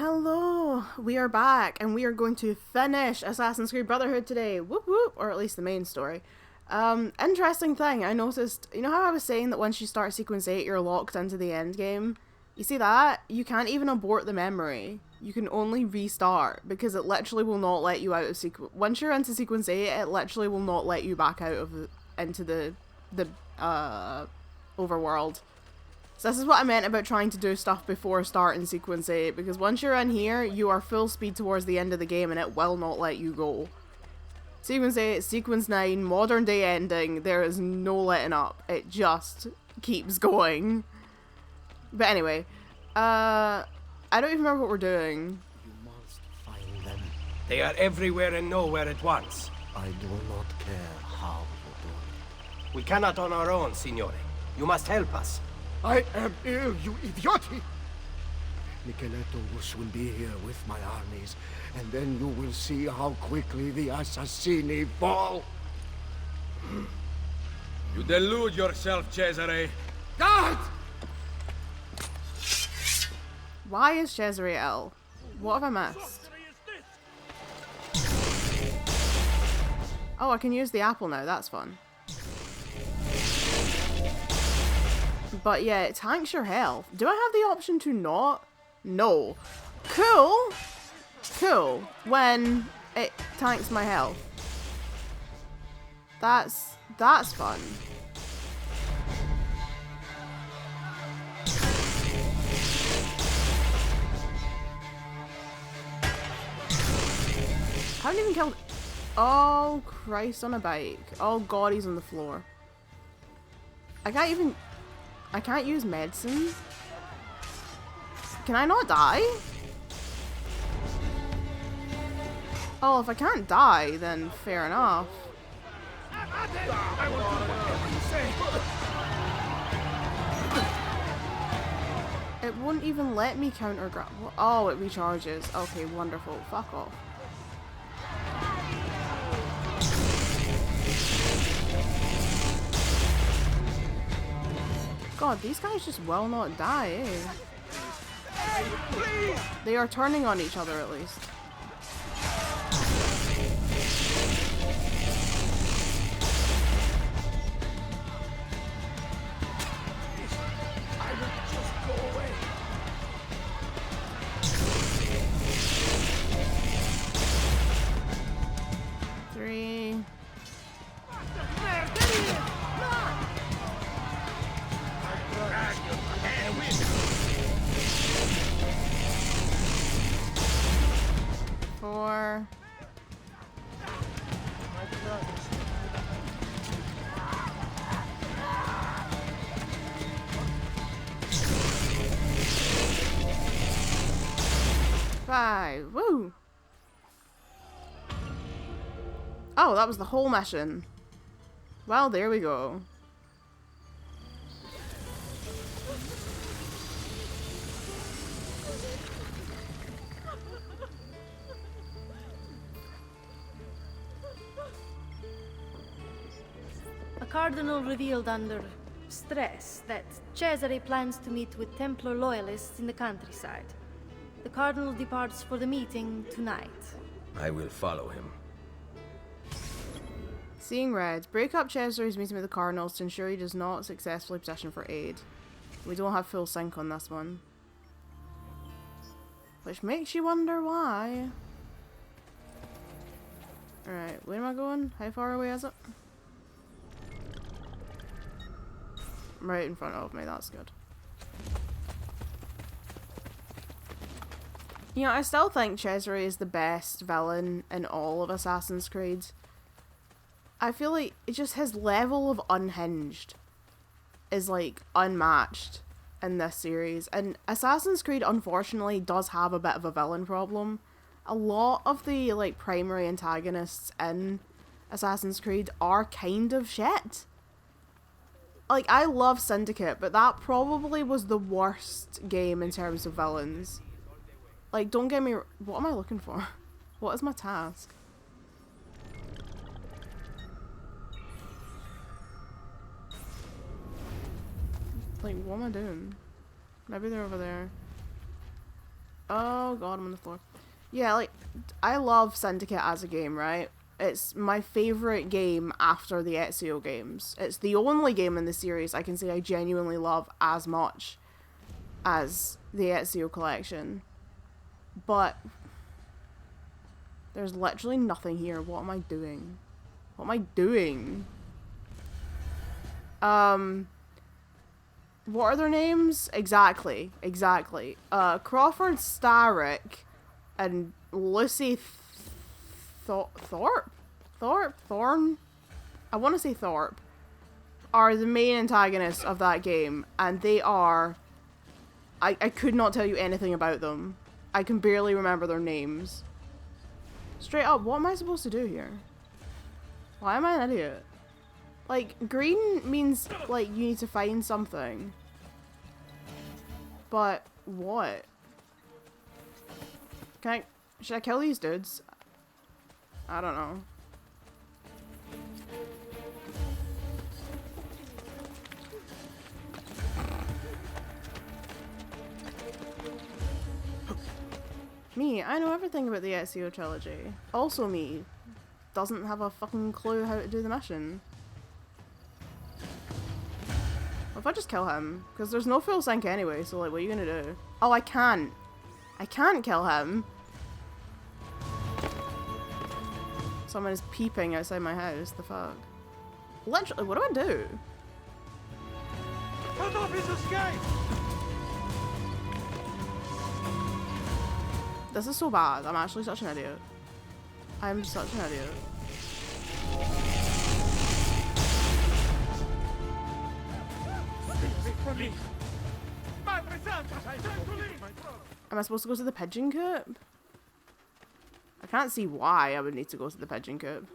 Hello! We are back, and we are going to finish Assassin's Creed Brotherhood today. Whoop whoop! Or at least the main story. Interesting thing, I noticed, you know how I was saying that once you start Sequence 8, you're locked into the end game? You see that? You can't even abort the memory. You can only restart, because it literally will not let you out of Sequence... Once you're into Sequence 8, it literally will not let you back out of into the overworld. So this is what I meant about trying to do stuff before starting Sequence 8, because once you're in here, you are full speed towards the end of the game and it will not let you go. Sequence 8, Sequence 9, modern day ending, there is no letting up. It just keeps going. But anyway, I don't even remember what we're doing. You must find them. They are everywhere and nowhere at once. I do not care how you do it. We cannot on our own, Signore. You must help us. I am ill, you idioti! Micheletto will soon be here with my armies, and then you will see how quickly the Assassini fall. You delude yourself, Cesare. God! Why is Cesare ill? What have I missed? Oh, I can use the apple now, that's fun. But yeah, it tanks your health. Do I have the option to not? No. Cool! Cool. When it tanks my health. That's fun. I haven't even killed... Oh, Christ on a bike. Oh god, he's on the floor. I can't use medicine? Can I not die? Oh, if I can't die, then fair enough. It won't even let me counter grab. Oh, it recharges. Okay, wonderful. Fuck off. God, these guys just will not die, eh? They are turning on each other, at least. Three. Four. Five. Woo! Oh, that was the whole mission. Well, there we go. A cardinal revealed under stress that Cesare plans to meet with Templar loyalists in the countryside. The cardinal departs for the meeting tonight. I will follow him. Seeing red. Break up Cesare's meeting with the cardinals to ensure he does not successfully petition for aid. We don't have full sync on this one. Which makes you wonder why. Alright, where am I going? How far away is it? Right in front of me, that's good. You know, I still think Cesare is the best villain in all of Assassin's Creed. I feel like it's just his level of unhinged is like unmatched in this series. And Assassin's Creed unfortunately does have a bit of a villain problem. A lot of the like primary antagonists in Assassin's Creed are kind of shit. Like, I love Syndicate, but that probably was the worst game in terms of villains. Like, don't get me... What am I looking for? What is my task? Like, what am I doing? Maybe they're over there. Oh god, I'm on the floor. Yeah, like, I love Syndicate as a game, right? It's my favourite game after the Ezio games. It's the only game in the series I can say I genuinely love as much as the Ezio collection. But there's literally nothing here. What am I doing? What am I doing? What are their names? Exactly. Crawford Starrick and Lucy Thorpe? Thorne? I want to say Thorpe. Are the main antagonists of that game, and they are... I could not tell you anything about them. I can barely remember their names. Straight up, what am I supposed to do here? Why am I an idiot? Like, green means, like, you need to find something. But, what? Should I kill these dudes? I don't know. Me, I know everything about the Ezio trilogy. Also me, doesn't have a fucking clue how to do the mission. What if I just kill him? Because there's no full sync anyway, so like, what are you gonna do? Oh, I can't. I can't kill him. Someone is peeping outside my house, the fuck? Literally, what do I do? Cut off his escape! This is so bad. I'm actually such an idiot. I'm such an idiot. Am I supposed to go to the pigeon coop? I can't see why I would need to go to the pigeon coop.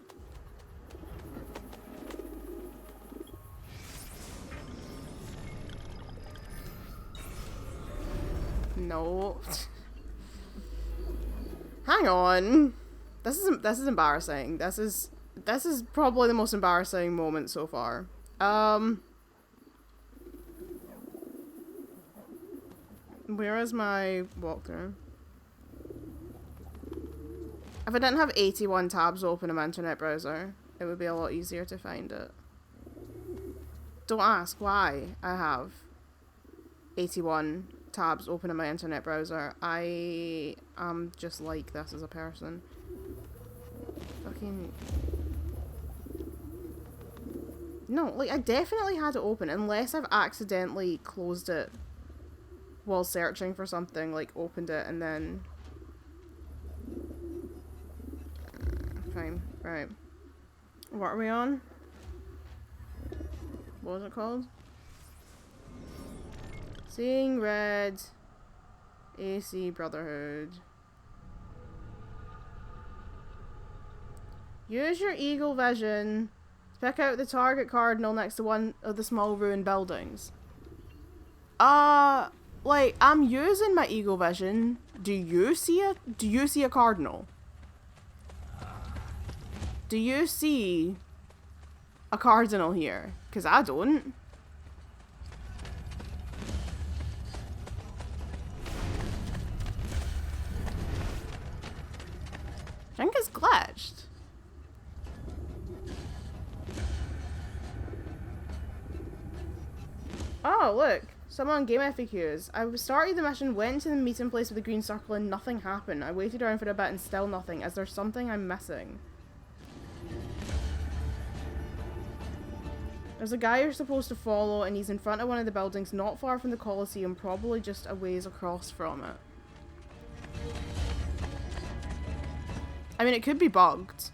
No. Hang on. This is embarrassing. This is probably the most embarrassing moment so far. Where is my walkthrough? If I didn't have 81 tabs open in my internet browser, it would be a lot easier to find it. Don't ask why I have 81 tabs open in my internet browser. I am just like this as a person. Fucking... No, like, I definitely had it open, unless I've accidentally closed it while searching for something, like, opened it and then... Fine, right. What are we on? What was it called? Seeing Red, AC Brotherhood. Use your eagle vision to pick out the target cardinal next to one of the small ruined buildings. Like, I'm using my eagle vision. Do you see a cardinal? Do you see a cardinal here? 'Cause I don't. I think it's glitched. Oh, look. Someone game FAQs. I started the mission, went to the meeting place with the green circle and nothing happened. I waited around for a bit and still nothing. Is there something I'm missing? There's a guy you're supposed to follow and he's in front of one of the buildings not far from the Colosseum, probably just a ways across from it. I mean, it could be bugged.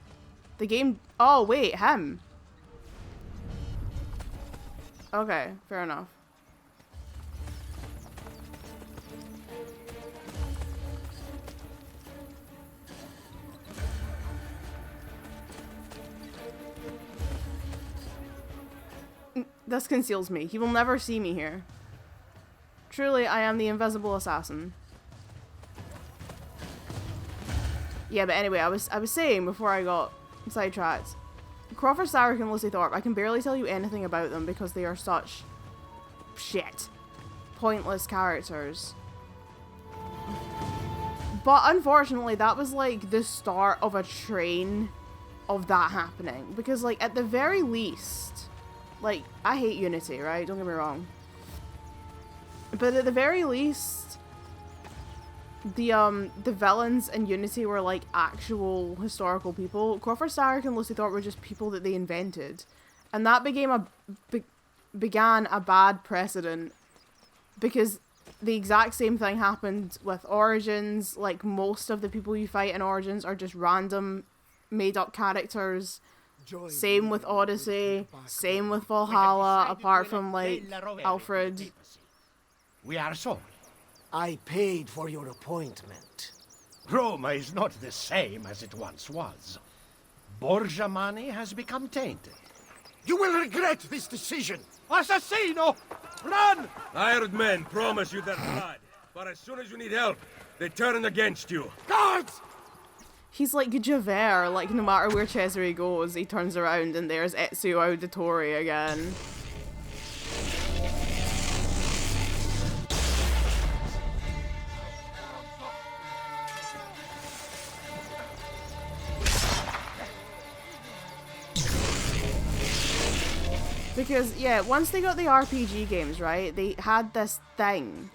The game... Oh, wait, him. Okay, fair enough. This conceals me. He will never see me here. Truly, I am the invisible assassin. Yeah, but anyway, I was saying before I got sidetracked. Crawford Starrick and Lucy Thorpe, I can barely tell you anything about them because they are such shit. Pointless characters. But unfortunately, that was like the start of a train of that happening. Because like at the very least, like I hate Unity, right? Don't get me wrong. But at the very least, the villains in Unity were like actual historical people. Crawford Starrick and Lucy Thorpe were just people that they invented. And that began a bad precedent. Because the exact same thing happened with Origins. Like, most of the people you fight in Origins are just random, made-up characters. Same with Odyssey. Same with Valhalla, apart from, like, Alfred. We are sorry. I paid for your appointment. Roma is not the same as it once was. Borgia money has become tainted. You will regret this decision! Assassino! Run! Hired men promise you their blood, but as soon as you need help, they turn against you. Guards! He's like Javert, like no matter where Cesare goes, he turns around and there's Ezio Auditore again. Because, yeah, once they got the RPG games, right, they had this thing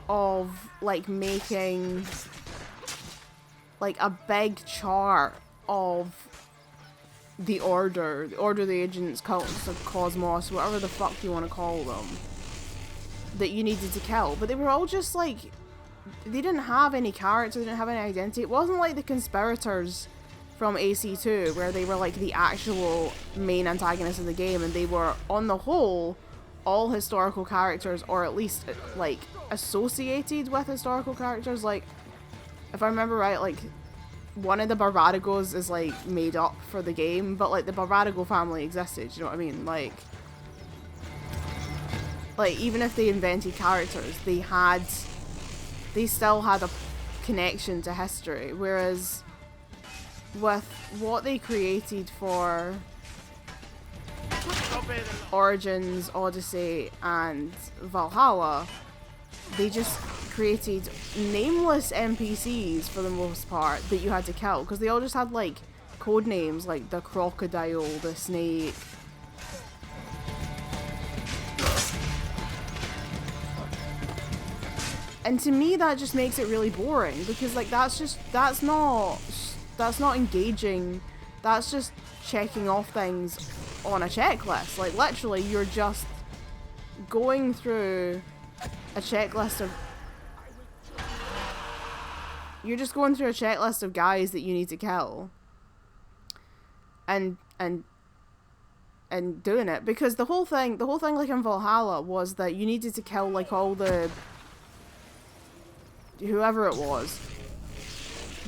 of, like, making, like, a big chart of the Order, the Agents, Cults of Cosmos, whatever the fuck you want to call them, that you needed to kill. But they were all just, like, they didn't have any character, they didn't have any identity. It wasn't like the Conspirators from AC2, where they were like the actual main antagonists of the game, and they were, on the whole, all historical characters, or at least like associated with historical characters. Like, if I remember right, like one of the Barbadagos is like made up for the game, but like the Barbadago family existed, you know what I mean? Like even if they invented characters, they still had a connection to history, whereas with what they created for Origins, Odyssey, and Valhalla, they just created nameless NPCs for the most part that you had to kill, because they all just had like code names, like the crocodile, the snake. And to me that just makes it really boring, because like that's not engaging, that's just checking off things on a checklist. Like, literally, you're just going through a checklist of guys that you need to kill. And doing it. Because the whole thing like in Valhalla was that you needed to kill like all the whoever it was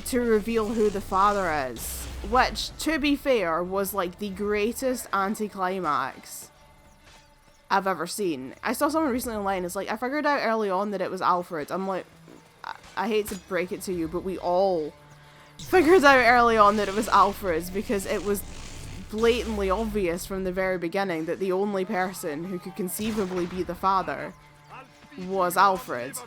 to reveal who the father is. Which, to be fair, was like the greatest anticlimax I've ever seen. I saw someone recently online, it's like, I figured out early on that it was Alfred. I'm like, I hate to break it to you, but we all figured out early on that it was Alfred's, because it was blatantly obvious from the very beginning that the only person who could conceivably be the father was Alfred.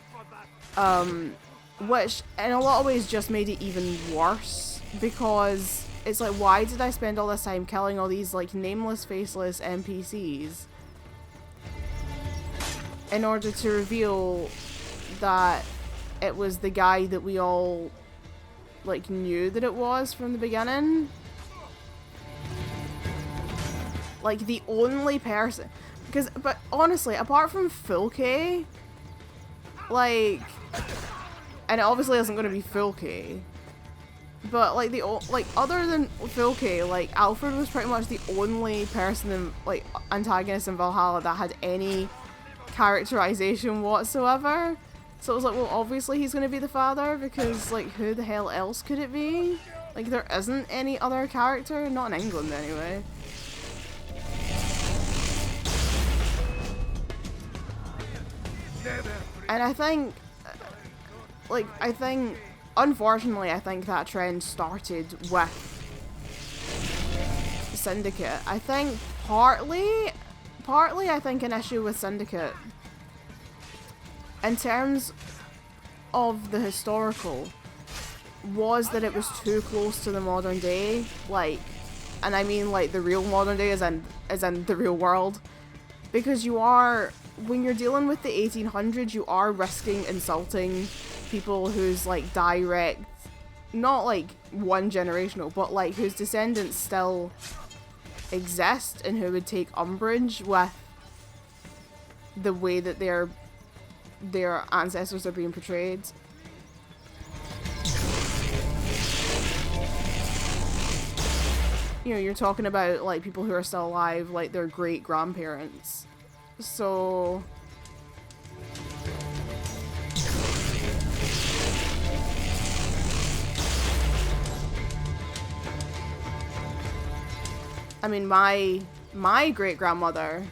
Which, in a lot of ways, just made it even worse, because it's like, why did I spend all this time killing all these, like, nameless, faceless NPCs in order to reveal that it was the guy that we all, like, knew that it was from the beginning? Like, the only person... But honestly, apart from Fulke, like... And it obviously isn't going to be Fulke. But, like, other than Fulke, like, Alfred was pretty much the only person in, like, antagonist in Valhalla that had any characterization whatsoever. So it was like, well, obviously he's going to be the father, because, like, who the hell else could it be? Like, there isn't any other character, not in England anyway. And I think, unfortunately, I think that trend started with Syndicate. I think partly I think an issue with Syndicate, in terms of the historical, was that it was too close to the modern day, like, and I mean like the real modern day as in the real world, because you are, when you're dealing with the 1800s, you are risking insulting people whose like direct, not like one generational, but like whose descendants still exist and who would take umbrage with the way that their ancestors are being portrayed. You know, you're talking about like people who are still alive, like their great grandparents. So I mean, my great grandmother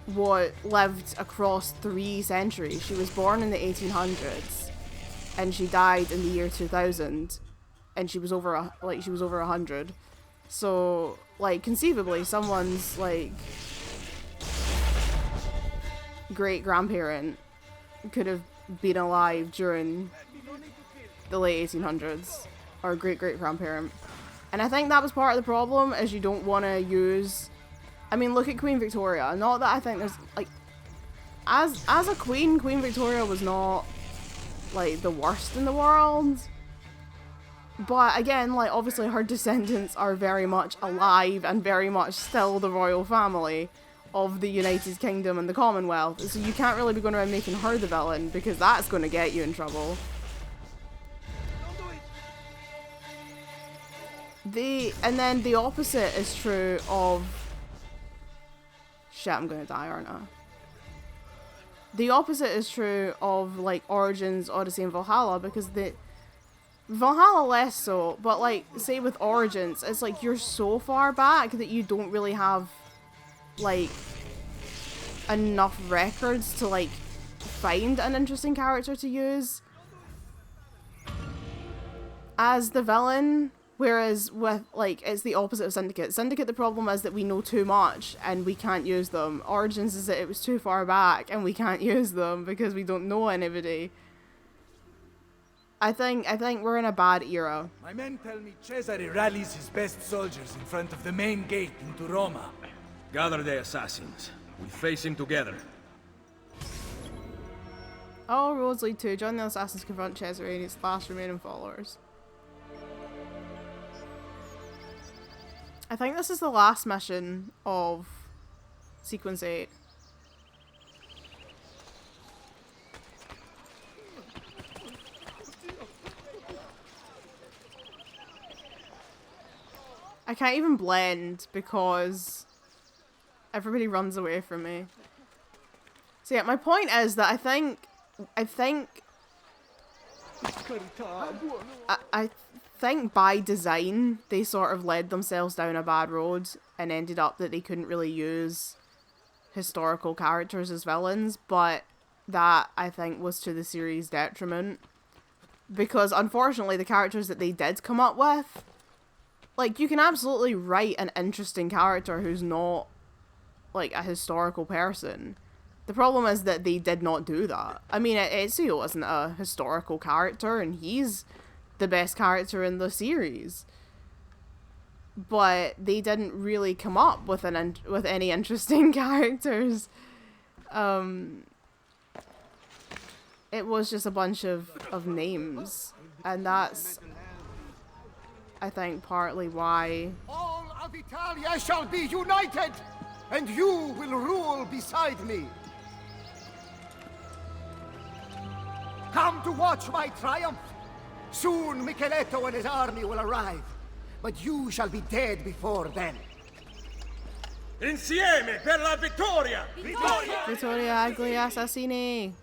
lived across 3 centuries. She was born in the 1800s, and she died in the year 2000, and she was over 100. So, like, conceivably, someone's like great grandparent could have been alive during the late 1800s, or great grandparent. And I think that was part of the problem, is you don't want to use, I mean, look at Queen Victoria. Not that I think there's, like, as a queen, Queen Victoria was not, like, the worst in the world. But again, like, obviously her descendants are very much alive and very much still the royal family of the United Kingdom and the Commonwealth. So you can't really be going around making her the villain, because that's going to get you in trouble. And then the opposite is true of... Shit, I'm gonna die, aren't I? The opposite is true of, like, Origins, Odyssey, and Valhalla, because Valhalla less so, but, like, say with Origins, it's like you're so far back that you don't really have, like, enough records to, like, find an interesting character to use as the villain. Whereas with, like, it's the opposite of Syndicate. Syndicate, the problem is that we know too much and we can't use them. Origins is that it was too far back and we can't use them because we don't know anybody. I think we're in a bad era. My men tell me Cesare rallies his best soldiers in front of the main gate into Roma. Gather the assassins. We face him together. All roads lead to join the assassins, confront Cesare and its last remaining followers. I think this is the last mission of Sequence 8. I can't even blend because everybody runs away from me. So yeah, my point is that I think by design, they sort of led themselves down a bad road and ended up that they couldn't really use historical characters as villains, but that, I think, was to the series' detriment. Because, unfortunately, the characters that they did come up with, like, you can absolutely write an interesting character who's not, like, a historical person. The problem is that they did not do that. I mean, Ezio isn't a historical character, and he's the best character in the series, but they didn't really come up with any interesting characters. It was just a bunch of names, and that's, I think, partly why. All of Italia shall be united, and you will rule beside me. Come to watch my triumph. Soon Micheletto and his army will arrive, but you shall be dead before then. Insieme per la vittoria! Vittoria agli assassini!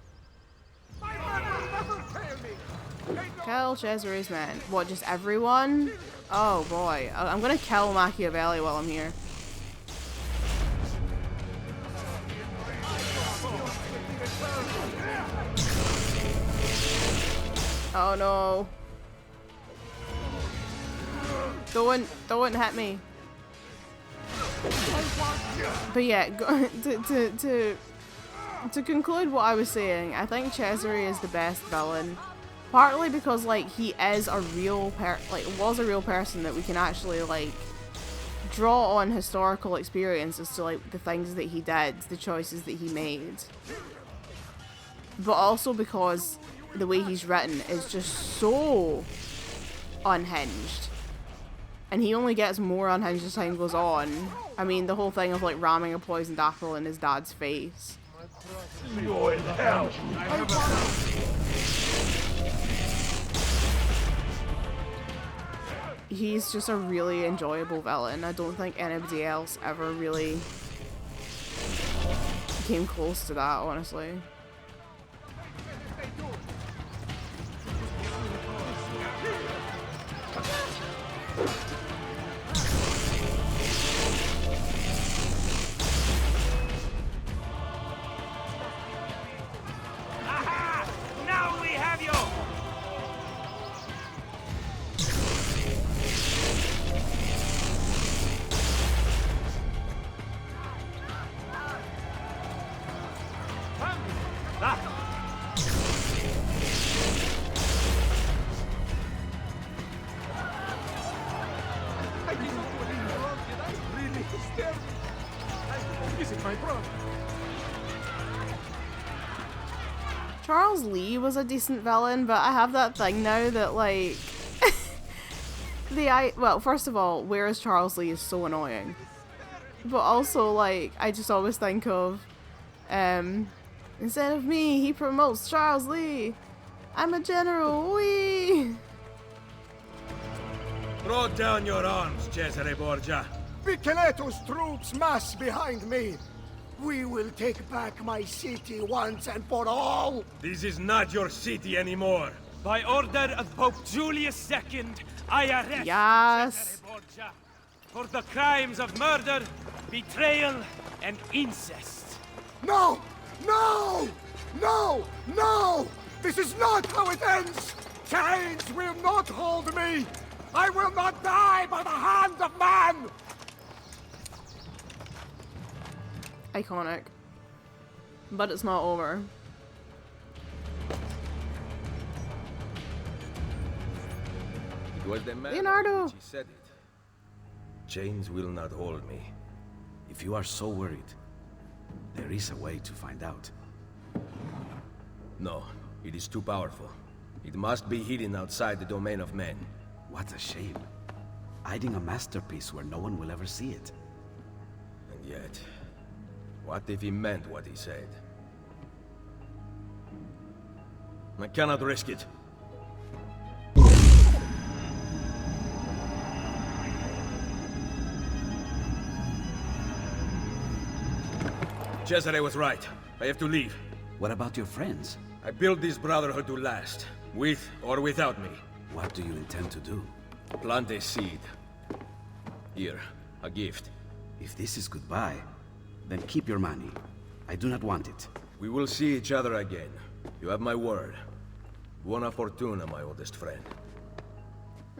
Kill Cesare's men. What, just everyone? Oh boy. I'm gonna kill Machiavelli while I'm here. Oh no. Don't hit me. But yeah, to conclude what I was saying, I think Cesare is the best villain. Partly because, like, he is a real was a real person that we can actually, like, draw on historical experience as to, like, the things that he did, the choices that he made. But also because the way he's written is just so unhinged. And he only gets more unhinged as time goes on. I mean, the whole thing of, like, ramming a poisoned apple in his dad's face. You're in hell! He's just a really enjoyable villain. I don't think anybody else ever really came close to that, honestly. Aha! Now we have you! Charles Lee was a decent villain, but I have that thing now that, like, well, first of all, where is Charles Lee is so annoying. But also, like, I just always think of, instead of me, he promotes Charles Lee. I'm a general, wee. Throw down your arms, Cesare Borgia. Vicheleto's troops mass behind me. We will take back my city once and for all. This is not your city anymore. By order of Pope Julius II, I arrest Yes. Cesare Borgia for the crimes of murder, betrayal, and incest. No! No! No! No! This is not how it ends! Chains will not hold me! I will not die by the hand of man! Iconic. But it's not over. It was the man Leonardo! which he said it. Chains will not hold me. If you are so worried, there is a way to find out. No, it is too powerful. It must be hidden outside the domain of men. What a shame. Hiding a masterpiece where no one will ever see it. And yet, what if he meant what he said? I cannot risk it. Cesare was right. I have to leave. What about your friends? I built this Brotherhood to last, with or without me. What do you intend to do? Plant a seed. Here, a gift. If this is goodbye, then keep your money. I do not want it. We will see each other again. You have my word. Buona fortuna, my oldest friend.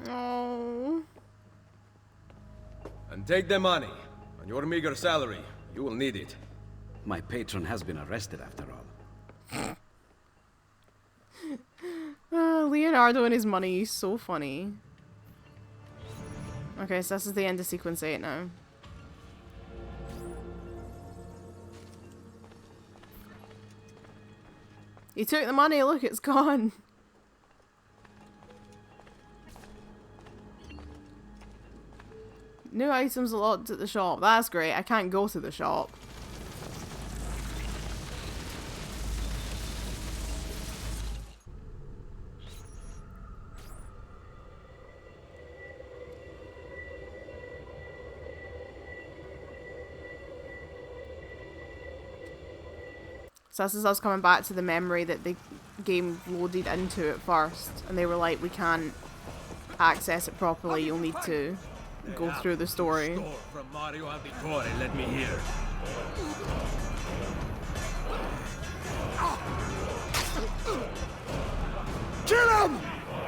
Oh. And take the money. On your meager salary, you will need it. My patron has been arrested after all. Leonardo and his money is so funny. Okay, so this is the end of sequence 8 now. He took the money, look, it's gone. New items locked at the shop. That's great. I can't go to the shop. So this is us coming back to the memory that the game loaded into at first. And they were like, we can't access it properly, you'll need to go through the story. From Mario Auditore, let me hear. Kill him!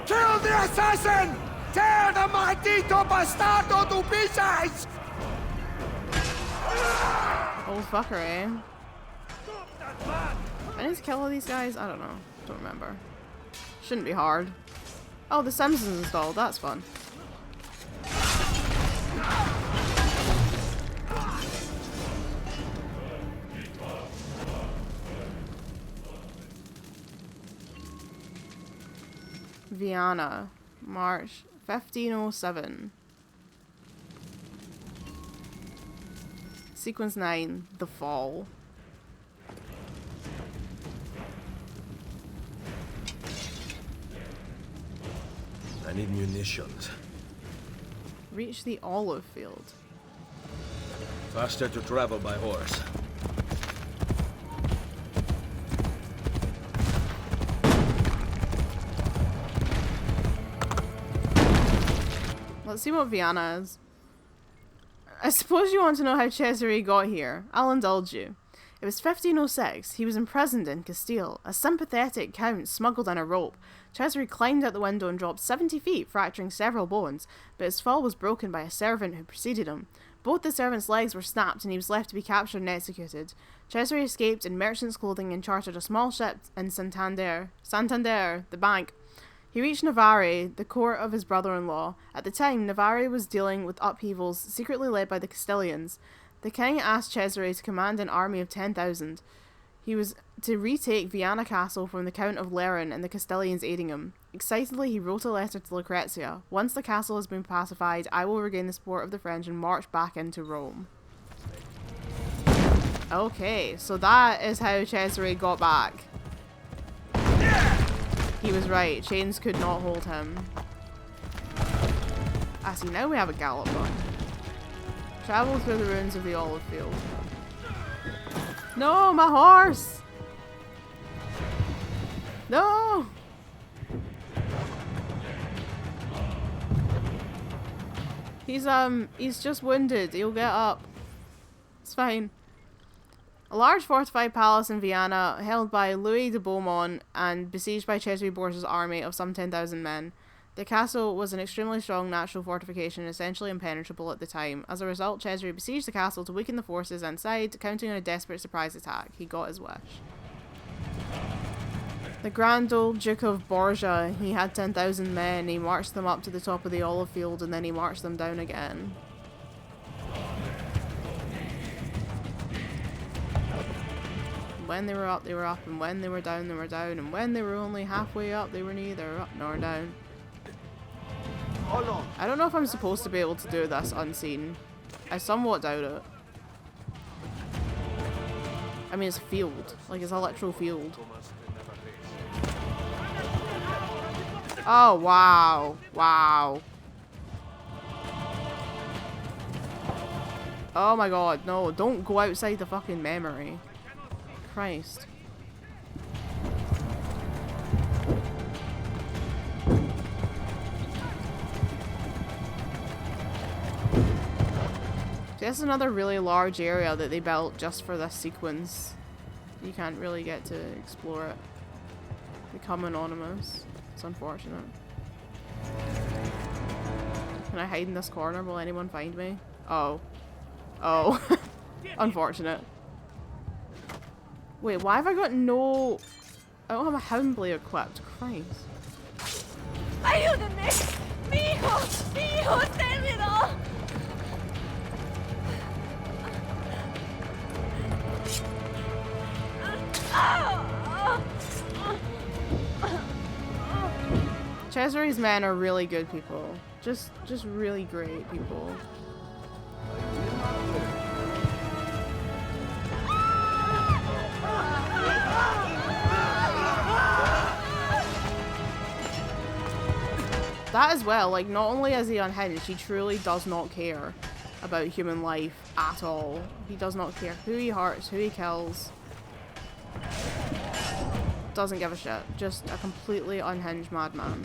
Kill the assassin! Tear the maldito bastardo to pieces! Old fucker, eh? I need to kill all these guys? I don't know. Don't remember. Shouldn't be hard. Oh, the Sims is installed. That's fun. Viana, March 1507. Sequence 9, The Fall. I need munitions. Reach the olive field. Faster to travel by horse. Let's see what Viana is. I suppose you want to know how Cesare got here. I'll indulge you. It was 1506. He was imprisoned in Castile. A sympathetic count smuggled in a rope. Cesare climbed out the window and dropped 70 feet, fracturing several bones, but his fall was broken by a servant who preceded him. Both the servant's legs were snapped and he was left to be captured and executed. Cesare escaped in merchant's clothing and chartered a small ship in Santander, the bank. He reached Navarre, the court of his brother-in-law. At the time, Navarre was dealing with upheavals secretly led by the Castilians. The king asked Cesare to command an army of 10,000. He was to retake Viana Castle from the Count of Leron and the Castilians aiding him. Excitedly, he wrote a letter to Lucrezia. Once the castle has been pacified, I will regain the support of the French and march back into Rome. Okay, so that is how Cesare got back. He was right, chains could not hold him. I see, now we have a gallop run. Travel through the ruins of the olive field. No, my horse! No! He's just wounded. He'll get up. It's fine. A large fortified palace in Viana, held by Louis de Beaumont and besieged by Cesare Borgia's army of some 10,000 men. The castle was an extremely strong natural fortification, essentially impenetrable at the time. As a result, Cesare besieged the castle to weaken the forces inside, counting on a desperate surprise attack. He got his wish. The Grand Old Duke of Borgia, he had 10,000 men. He marched them up to the top of the olive field and then he marched them down again. When they were up, they were up, and when they were down, they were down, and when they were only halfway up, they were neither up nor down. I don't know if I'm supposed to be able to do this unseen. I somewhat doubt it. I mean, it's a field. Like, it's a literal field. Oh, wow. Wow. Oh my god, no. Don't go outside the fucking memory. Christ. This is another really large area that they built just for this sequence. You can't really get to explore it. Become anonymous. It's unfortunate. Can I hide in this corner? Will anyone find me? Oh. Oh. Unfortunate. Wait, why have I got no... I don't have a hound blade equipped. Christ. ¡Ayúdenme! ¡Mi hijo está herido! Cesare's men are really good people. Just really great people. That as well, like, not only is he unhinged, he truly does not care about human life at all. He does not care who he hurts, who he kills. Doesn't give a shit. Just a completely unhinged madman.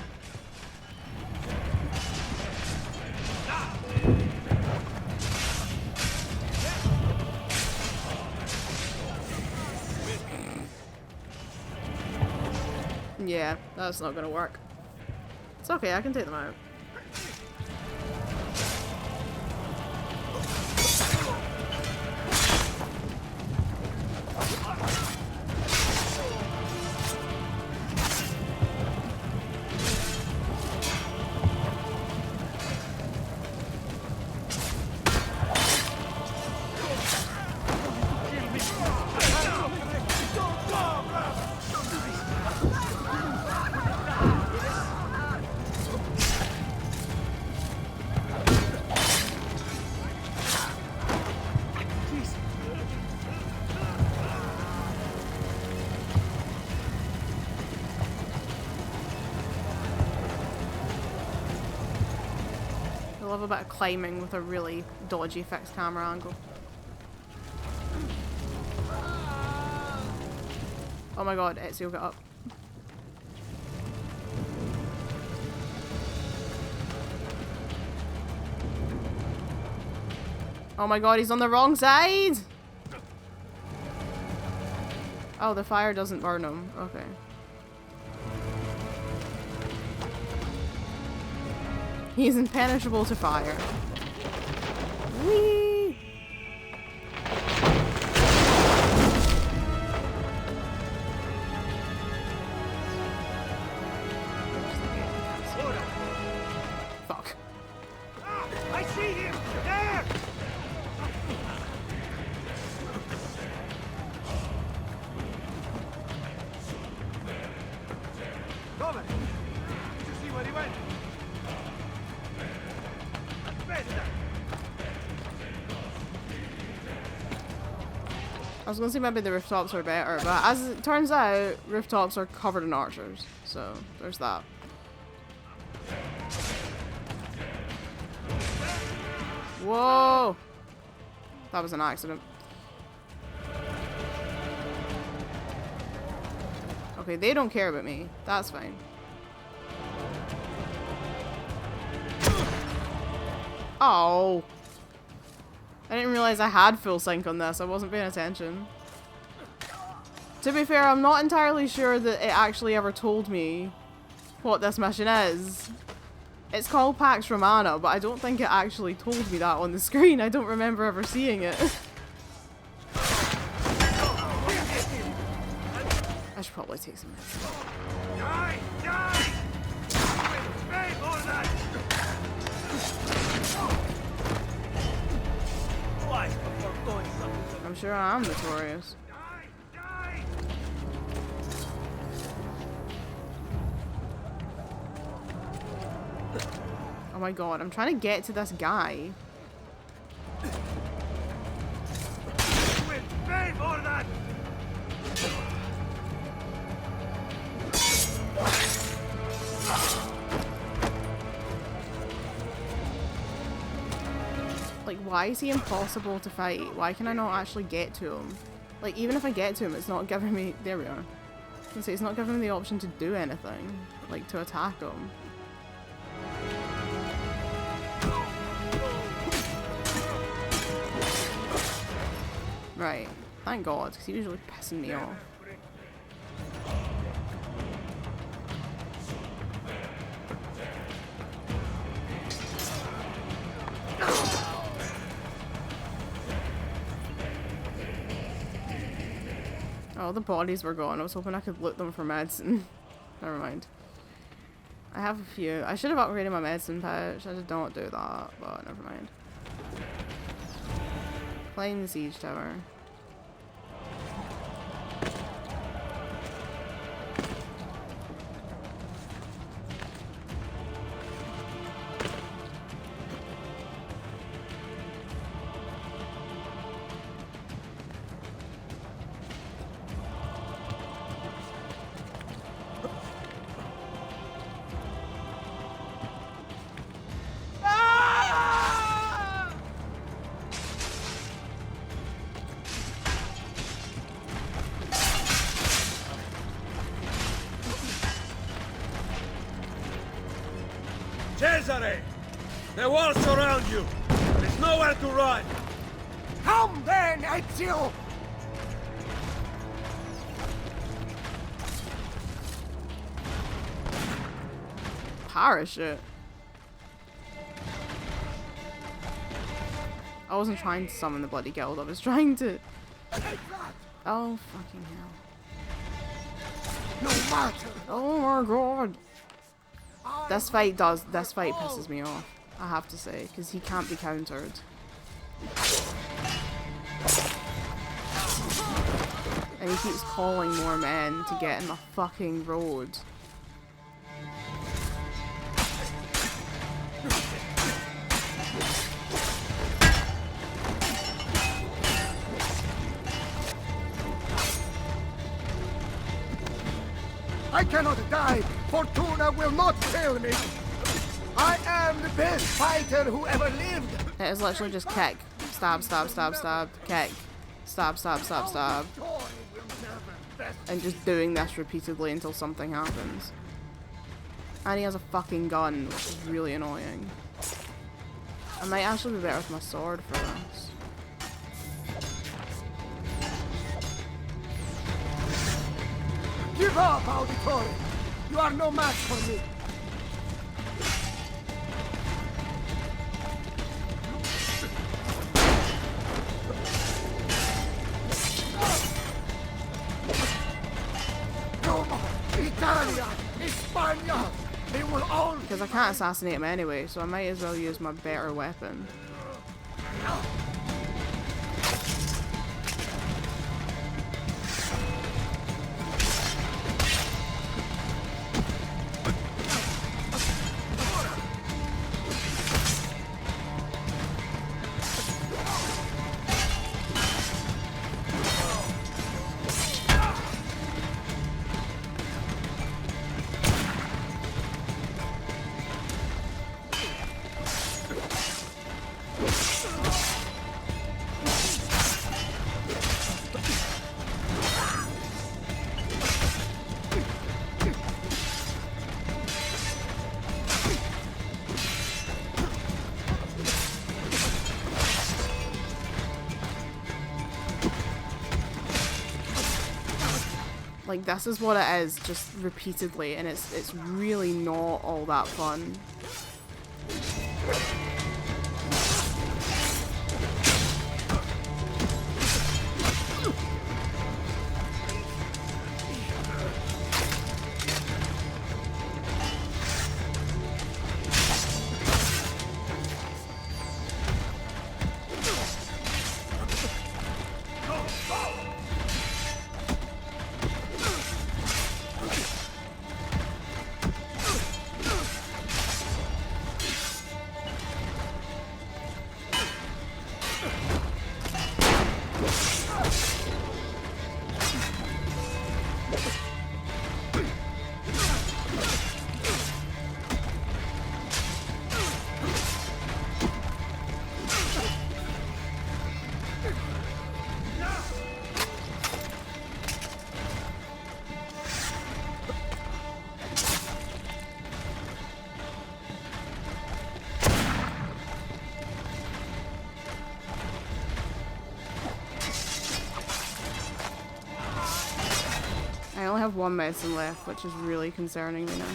Yeah, that's not gonna work. It's okay, I can take them out. love a bit of climbing with a really dodgy fixed camera angle. Oh my god, Ezio got up. Oh my god, he's on the wrong side! Oh, the fire doesn't burn him. Okay. He's impenetrable to fire. Whee! Fuck. I see him! There! Come! Did you see where he went? I was gonna say maybe the rooftops are better, but as it turns out, rooftops are covered in archers. So, there's that. Whoa! That was an accident. Okay, they don't care about me. That's fine. Oh! I didn't realize I had full sync on this. I wasn't paying attention. To be fair, I'm not entirely sure that it actually ever told me what this mission is. It's called Pax Romana, but I don't think it actually told me that on the screen. I don't remember ever seeing it. I should probably take some medicine. Die! Die! Pay for that! Twice before going something. I'm sure I am notorious. Die! Die! Oh my god, I'm trying to get to this guy. Will pay for that! Like, why is he impossible to fight? Why can I not actually get to him? Like, even if I get to him, it's not giving me... There we are. I was gonna say, it's not giving me the option to do anything. Like, to attack him. Right. Thank God, because he's usually pissing me off. Oh, the bodies were gone. I was hoping I could loot them for medicine. Never mind. I have a few. I should have upgraded my medicine pouch. I did not do that, but never mind. Playing the siege tower. Cesare! The walls surround you! There's nowhere to run! Come then, Ezio! Parachute. I wasn't trying to summon the bloody guild, I was trying to... Oh, fucking hell. No matter! Oh my god! This fight pisses me off, I have to say, because he can't be countered. And he keeps calling more men to get in the fucking road. I cannot die! Fortuna will not fail me! I am the best fighter who ever lived. It is literally just kick, stab, stab, stab, stab, kick, stab, stab, stab, stab. And just doing this repeatedly until something happens. And he has a fucking gun, which is really annoying. I might actually be better with my sword for this. Give up, Auditore! You are no match for me! Roma, Italia, España! They will all... Because I can't assassinate him anyway, so I might as well use my better weapon. Like, this is what it is, just repeatedly, and it's really not all that fun. I only have one medicine left, which is really concerning me now.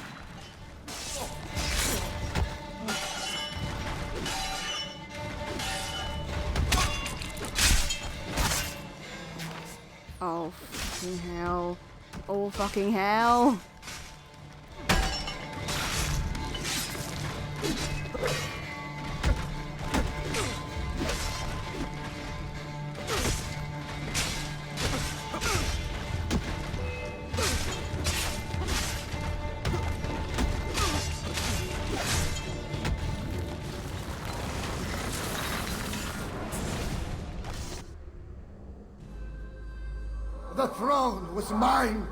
Oh, fucking hell. Oh, fucking hell. The throne was mine!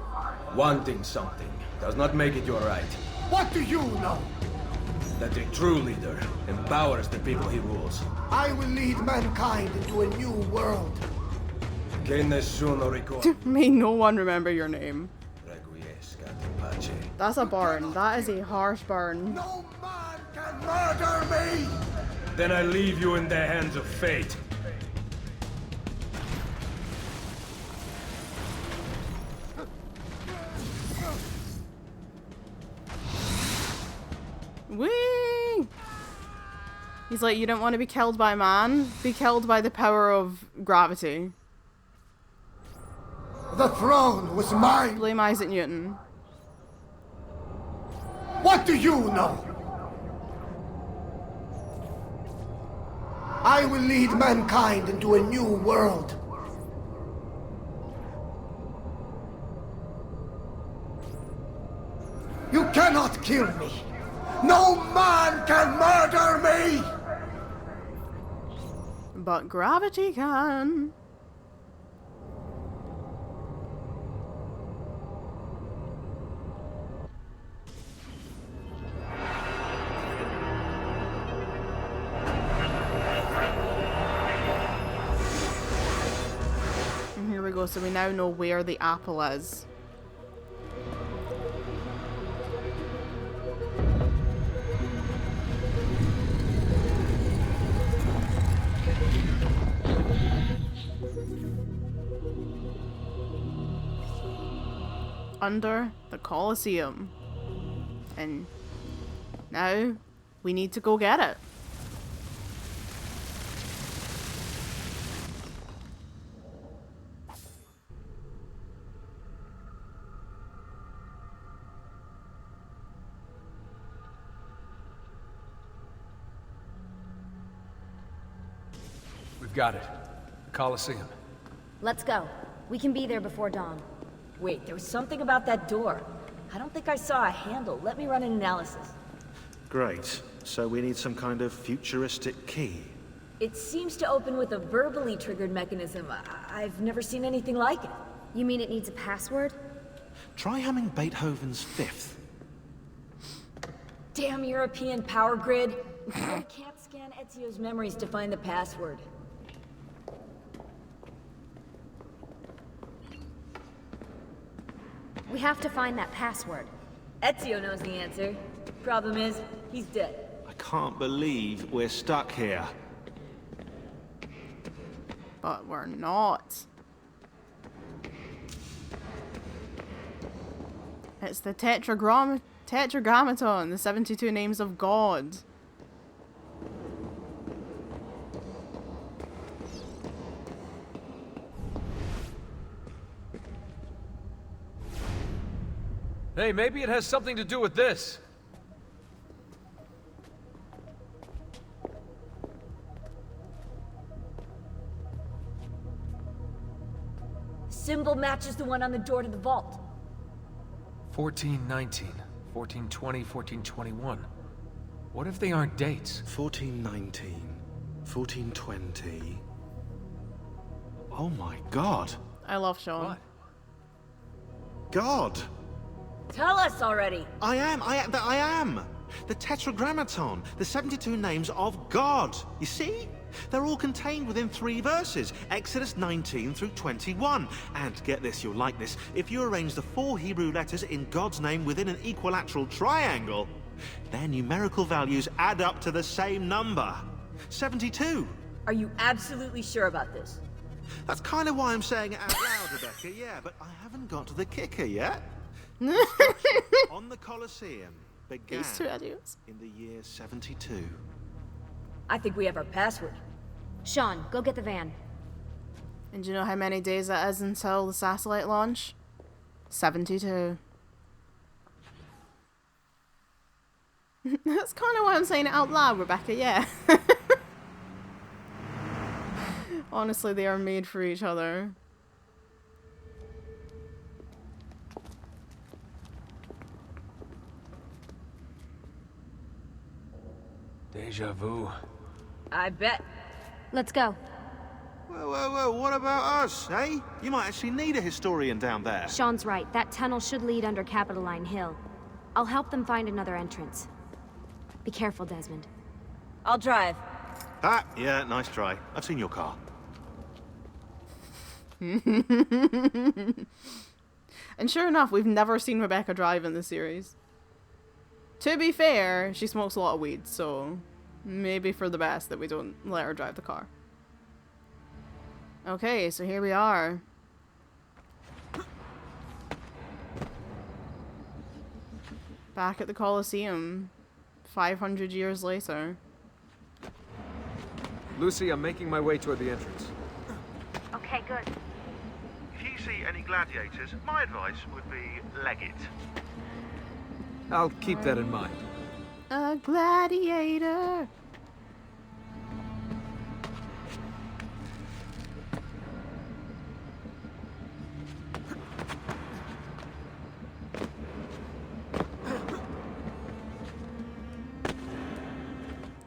Wanting something does not make it your right. What do you know? That a true leader empowers the people he rules. I will lead mankind into a new world. Che nessuno ricorda. May no one remember your name. Requiescat in pace. That's a burn. That is a harsh burn. No man can murder me! Then I leave you in the hands of fate. Whee! He's like, you don't want to be killed by man? Be killed by the power of gravity. The throne was mine! Blame Isaac Newton. What do you know? I will lead mankind into a new world. You cannot kill me! No man can murder me! But gravity can. go, so we now know where the apple is. Under the Colosseum. And now we need to go get it. We've got it. The Colosseum. Let's go. We can be there before dawn. Wait, there was something about that door. I don't think I saw a handle. Let me run an analysis. Great. So we need some kind of futuristic key. It seems to open with a verbally triggered mechanism. I've never seen anything like it. You mean it needs a password? Try humming Beethoven's Fifth. Damn European power grid. I can't scan Ezio's memories to find the password. We have to find that password. Ezio knows the answer. Problem is, he's dead. I can't believe we're stuck here. But we're not. It's the Tetragrammaton, the 72 names of God. Hey, maybe it has something to do with this. Symbol matches the one on the door to the vault. 1419, 1420, 1421. What if they aren't dates? 1419, 1420. Oh my god. I love Sean. What? God. Tell us already! I am! The Tetragrammaton, the 72 names of God. You see? They're all contained within 3 verses, Exodus 19 through 21. And get this, you'll like this, if you arrange the 4 Hebrew letters in God's name within an equilateral triangle, their numerical values add up to the same number. 72. Are you absolutely sure about this? That's kind of why I'm saying it out loud, Rebecca, yeah, but I haven't got to the kicker yet. On the Colosseum began These two idiots. in the year 72. I think we have our password. Sean, go get the van. And do you know how many days it is until the satellite launch? 72. That's kind of why I'm saying it out loud, Rebecca, yeah. Honestly, they are made for each other. Deja vu. I bet. Let's go. Whoa, what about us, eh? You might actually need a historian down there. Sean's right. That tunnel should lead under Capitoline Hill. I'll help them find another entrance. Be careful, Desmond. I'll drive. Ah, yeah, nice try. I've seen your car. And sure enough, we've never seen Rebecca drive in the series. To be fair, she smokes a lot of weed, so maybe for the best that we don't let her drive the car. Okay, so here we are. Back at the Colosseum, 500 years later. Lucy, I'm making my way toward the entrance. Okay, good. If you see any gladiators, my advice would be leg it. I'll keep that in mind. A gladiator.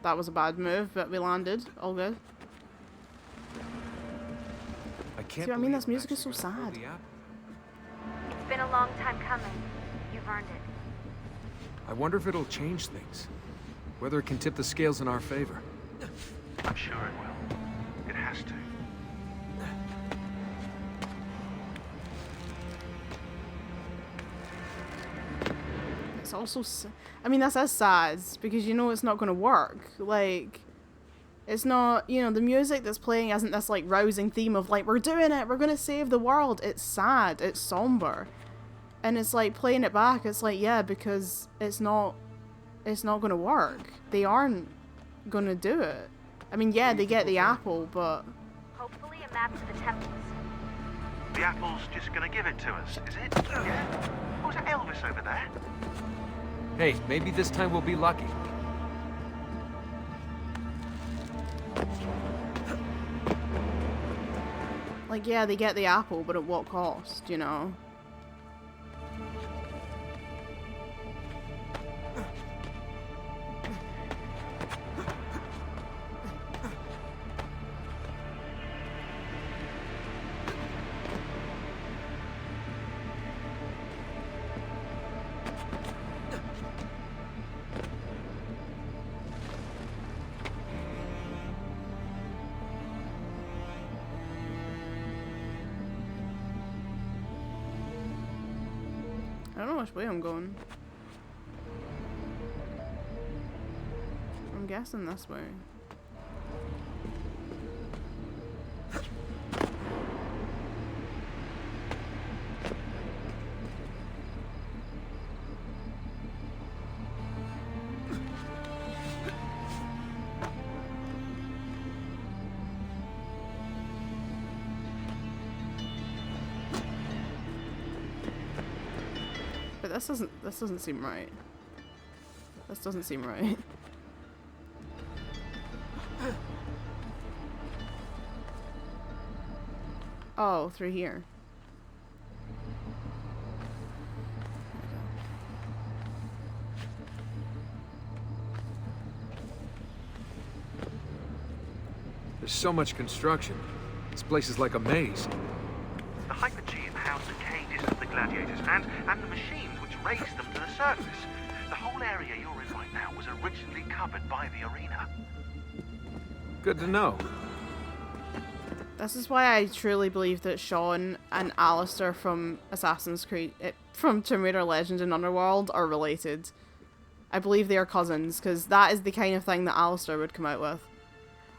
That was a bad move, but we landed. All good. I can't. See, I mean, this music is so sad. It's been a long time coming. You've earned it. I wonder if it'll change things. Whether it can tip the scales in our favor. I'm sure it will. It has to. it's also, I mean, this is sad because you know it's not going to work. Like, it's not, you know, the music that's playing isn't this like rousing theme of like, we're doing it, we're going to save the world. It's sad, it's somber. And it's like playing it back, it's like, yeah, because it's not going to work. They aren't going to do it. I mean, yeah, they get the apple, but... Hopefully a map to the temples. The apple's just gonna give it to us, is it? Yeah? Oh, is that Elvis over there? Hey, maybe this time we'll be lucky. Like, yeah, they get the apple, but at what cost, you know? I don't know which way I'm going. I'm guessing this way. But this doesn't seem right. This doesn't seem right. Oh, through here. There's so much construction. This place is like a maze. The Hypergeum housed the cages of the gladiators and the machines which raised them to the surface. The whole area you're in right now was originally covered by the arena. Good to know. This is why I truly believe that Sean and Alistair from Assassin's Creed, from Tomb Raider Legend and Underworld are related. I believe they are cousins, because that is the kind of thing that Alistair would come out with.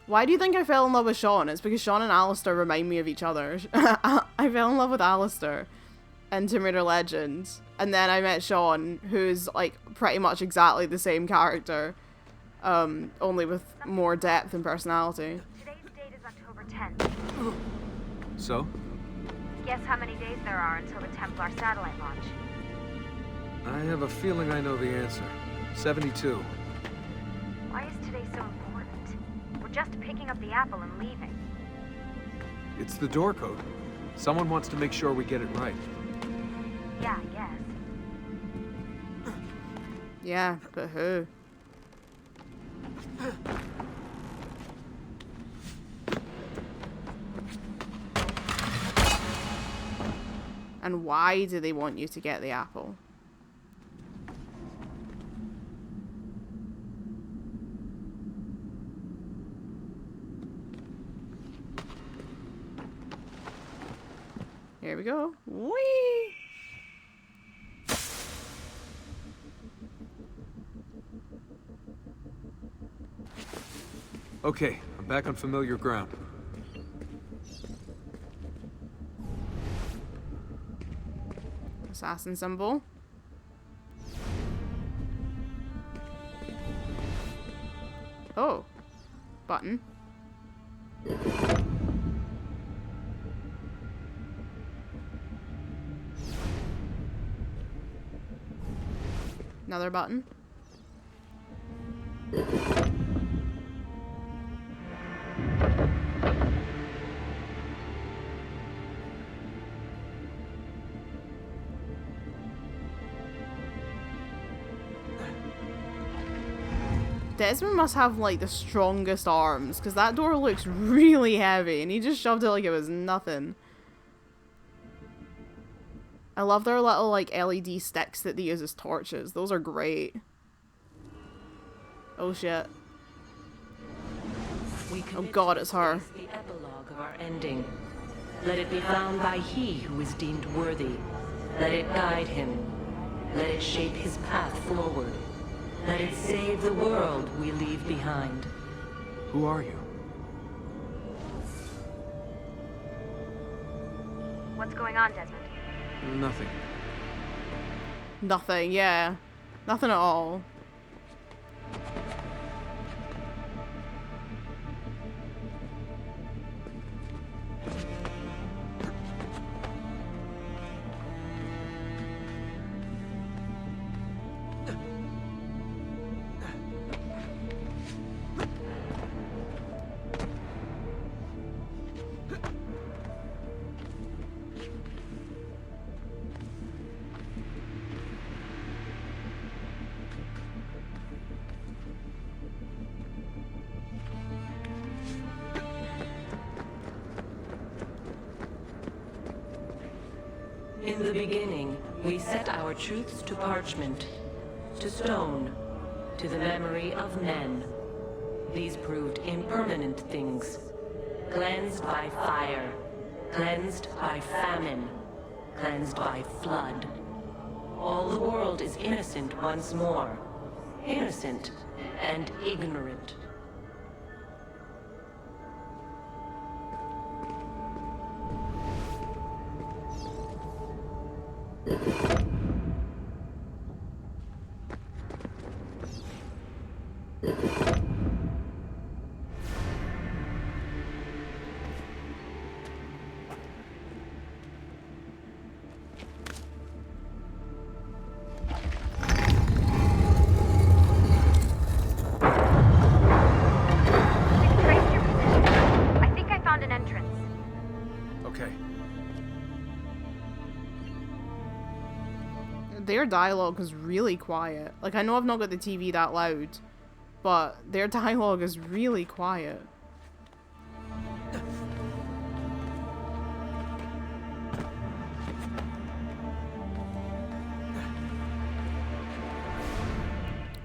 Why do you think I fell in love with Sean? It's because Sean and Alistair remind me of each other. I fell in love with Alistair in Tomb Raider Legend, and then I met Sean, who's like pretty much exactly the same character, only with more depth and personality. Today's date is October 10th. So? Guess how many days there are until the Templar satellite launch? I have a feeling I know the answer. 72. Why is today so important? We're just picking up the apple and leaving. It's the door code. Someone wants to make sure we get it right. Yeah, I guess. Yeah, but who? And why do they want you to get the apple? Here we go. Whee! Okay, I'm back on familiar ground. Assassin symbol. Oh. Button. Another button. Desmond must have like the strongest arms, because that door looks really heavy and he just shoved it like it was nothing. I love their little like LED sticks that they use as torches. Those are great. Oh shit. Oh god, it's her. The epilogue of our ending. Let it be found by he who is deemed worthy. Let it guide him. Let it shape his path forward. Let it save the world we leave behind. Who are you? What's going on, Desmond? Nothing. Nothing, yeah. Nothing at all. In the beginning, we set our truths to parchment, to stone, to the memory of men. These proved impermanent things, cleansed by fire, cleansed by famine, cleansed by flood. All the world is innocent once more, innocent and ignorant. Their dialogue is really quiet. Like, I know I've not got the TV that loud, but their dialogue is really quiet.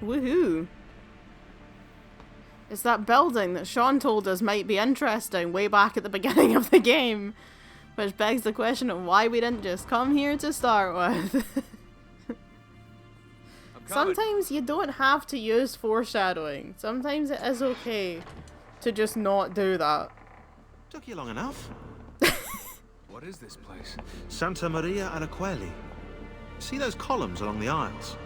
Woohoo! It's that building that Sean told us might be interesting way back at the beginning of the game, which begs the question of why we didn't just come here to start with. Sometimes you don't have to use foreshadowing. Sometimes it is okay to just not do that. Took you long enough. What is this place? Santa Maria alla Quelli. See those columns along the aisles?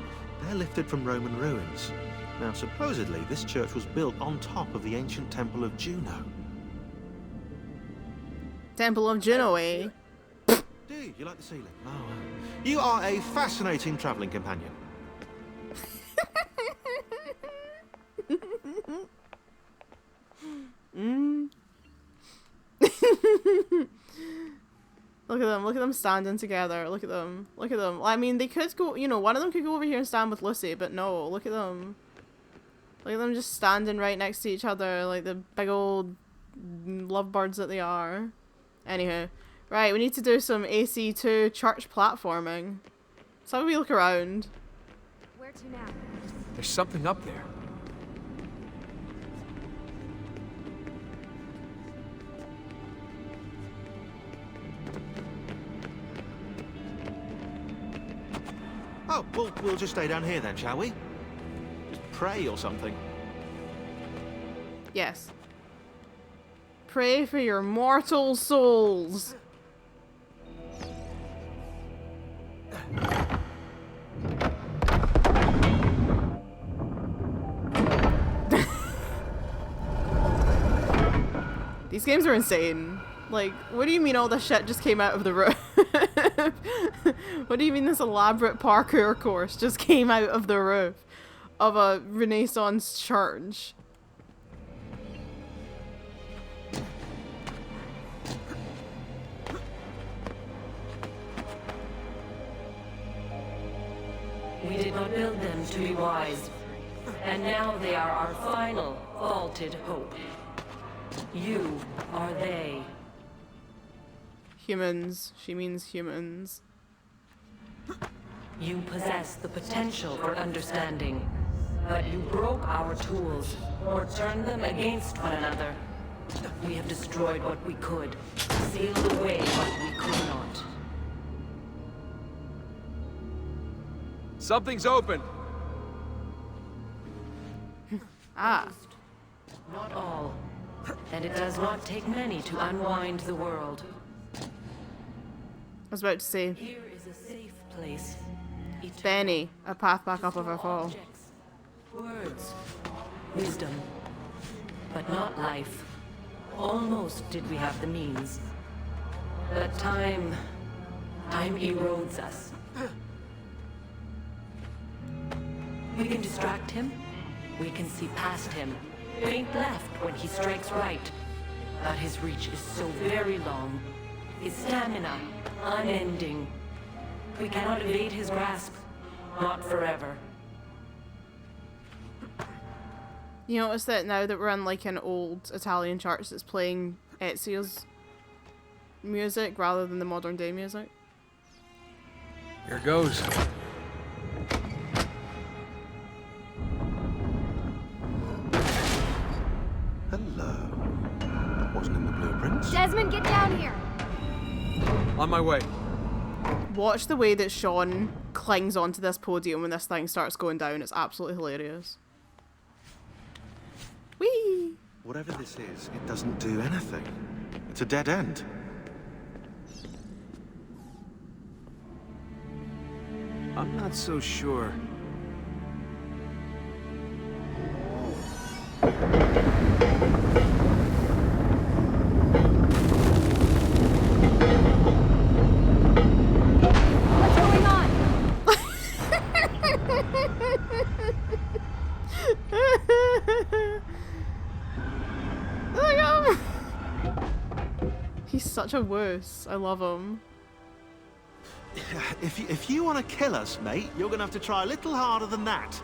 They're lifted from Roman ruins. Now, supposedly, this church was built on top of the ancient temple of Juno. Temple of Juno, eh? Do you like the ceiling? Oh, you are a fascinating travelling companion. Look at them standing together. Look at them. I mean, they could go, you know, one of them could go over here and stand with Lucy, but no, look at them. Look at them just standing right next to each other like the big old lovebirds that they are. Anywho, right, we need to do some AC2 church platforming. So we look around. Where to now? There's something up there. Oh, we'll just stay down here then, shall we? Just pray or something. Yes. Pray for your mortal souls. These games are insane. Like, what do you mean all this shit just came out of the roof? What do you mean this elaborate parkour course just came out of the roof of a Renaissance church? We did not build them to be wise, and now they are our final, vaulted hope. You are they. Humans. She means humans. You possess the potential for understanding, but you broke our tools, or turned them against one another. We have destroyed what we could, sealed away what we could not. Something's open. Ah. Not all. And it does not take many to unwind the world. I was about to say. Here is a safe place. Benny, a path back up of our fall. Objects, words, wisdom, but not life. Almost did we have the means. But time erodes us. We can distract him. We can see past him. Feint left when he strikes right. But his reach is so very long. His stamina, unending. We cannot evade his grasp. Not forever. You notice that now that we're in like an old Italian church that's playing Ezio's music rather than the modern day music? Here goes. Hello. That wasn't in the blueprints. Desmond, get down here! On my way. Watch the way that Sean clings onto this podium when this thing starts going down. It's absolutely hilarious. Whee! Whatever this is, it doesn't do anything. It's a dead end. I'm not so sure. What's going on? Look at him! He's such a wuss. I love him. If you want to kill us, mate, you're going to have to try a little harder than that.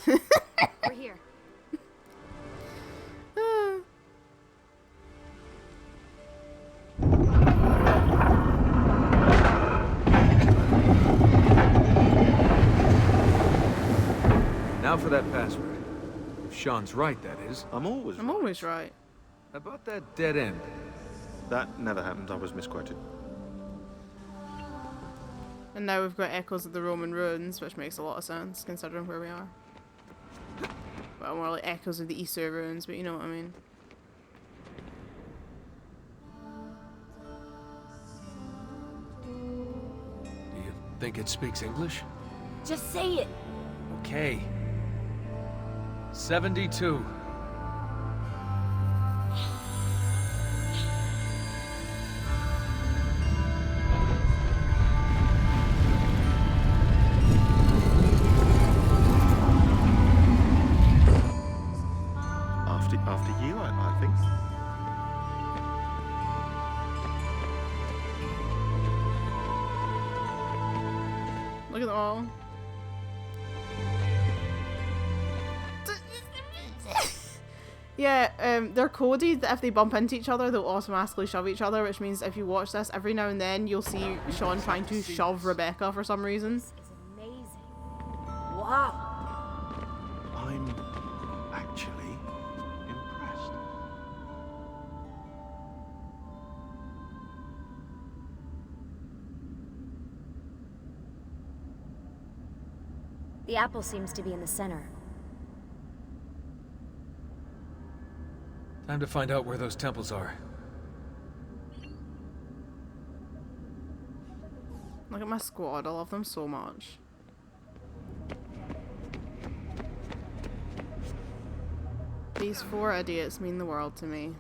We're here. Now for that password. If Sean's right, that is. I'm always right. About that dead end. That never happened. I was misquoted. And now we've got echoes of the Roman ruins, which makes a lot of sense considering where we are. Well, more like echoes of the Easter ruins, but you know what I mean. Do you think it speaks English? Just say it. Okay. 72. After you, I think. Look at them all. Yeah, they're coded that if they bump into each other, they'll automatically shove each other, which means if you watch this, every now and then you'll see Sean trying to shove Rebecca for some reason. This is amazing. Wow. I'm actually impressed. The apple seems to be in the center. Time to find out where those temples are. Look at my squad, I love them so much. These 4 idiots mean the world to me.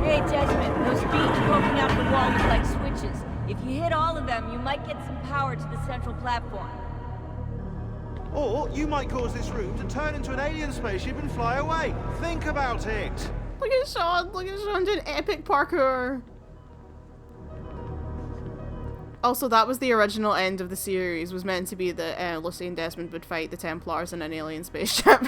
Hey, Desmond, those beams poking out the wall look like switches. If you hit all of them, you might get some power to the central platform. Or you might cause this room to turn into an alien spaceship and fly away. Think about it. Look at Sean doing epic parkour. Also, that was the original end of the series, was meant to be that Lucy and Desmond would fight the Templars in an alien spaceship.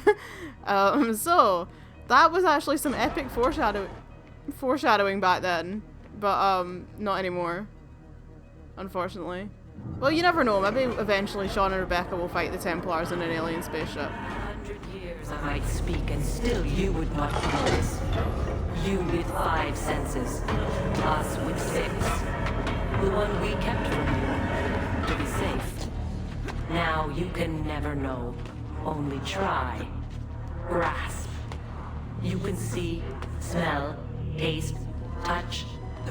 So, that was actually some epic foreshadowing back then, but not anymore, unfortunately. Well, you never know, maybe eventually Sean and Rebecca will fight the Templars in an alien spaceship. 100 years I might speak and still you would not hear this. You with 5 senses. Us with 6. The one we kept from you. To be safe. Now you can never know. Only try. Grasp. You can see, smell, taste, touch,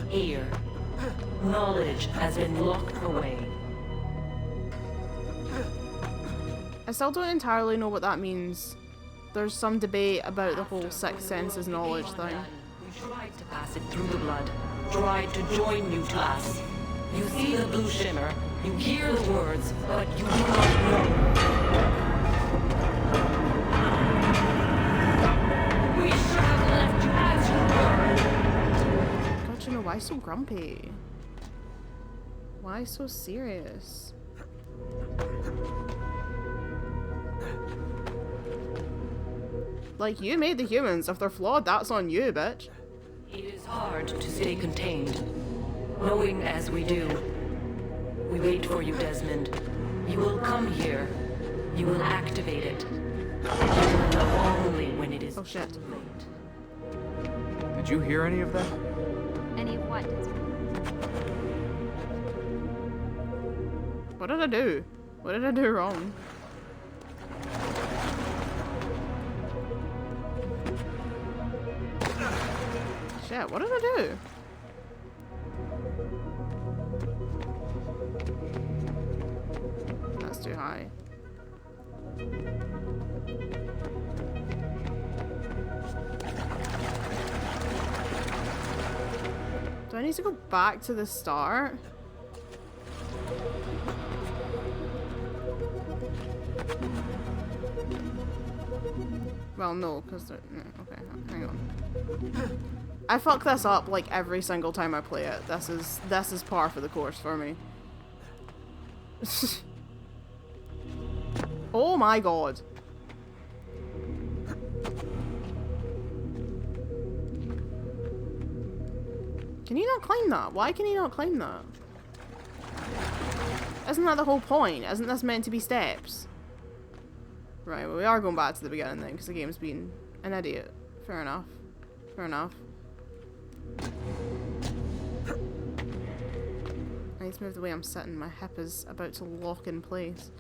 hear. Knowledge has been locked away. I still don't entirely know what that means. There's some debate about the whole sixth senses knowledge thing. We tried to pass it through the blood. Tried to join you to us. You see the blue shimmer. You hear the words, but you do not know. We should have left you as you were. God, you know, why so grumpy? Why so serious? Like, you made the humans. If they're flawed, that's on you, bitch. It is hard to stay contained, knowing as we do. We wait for you, Desmond. You will come here. You will activate it. You will know only when it is too late. Did you hear any of that? Any of what, Desmond? What did I do? What did I do wrong? Shit, what did I do? That's too high. Do I need to go back to the start? Well, no, because no, okay, hang on. I fuck this up like every single time I play it. This is par for the course for me. Oh my god. Can you not climb that? Why can you not climb that? Isn't that the whole point? Isn't this meant to be steps? Right, well, we are going back to the beginning then, because the game's been an idiot. Fair enough. Fair enough. I need to move the way I'm sitting. My hip is about to lock in place.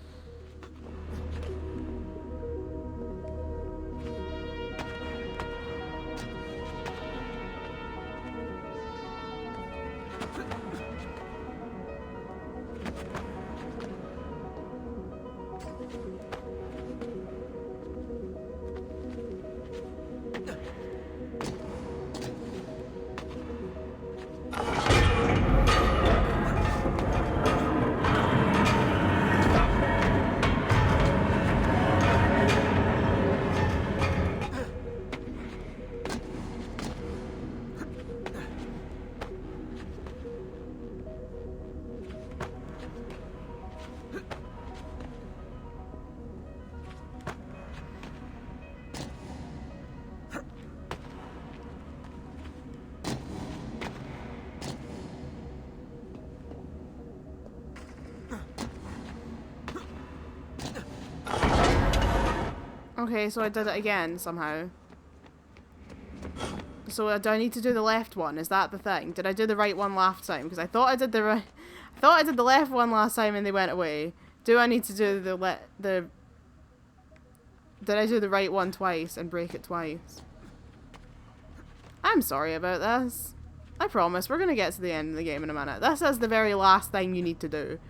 Okay, so I did it again somehow. So do I need to do the left one? Is that the thing? Did I do the right one last time? Because I thought I did the right. I thought I did the left one last time and they went away. Do I need to do the? Did I do the right one twice and break it twice? I'm sorry about this. I promise we're gonna get to the end of the game in a minute. This is the very last thing you need to do.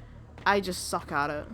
I just suck at it.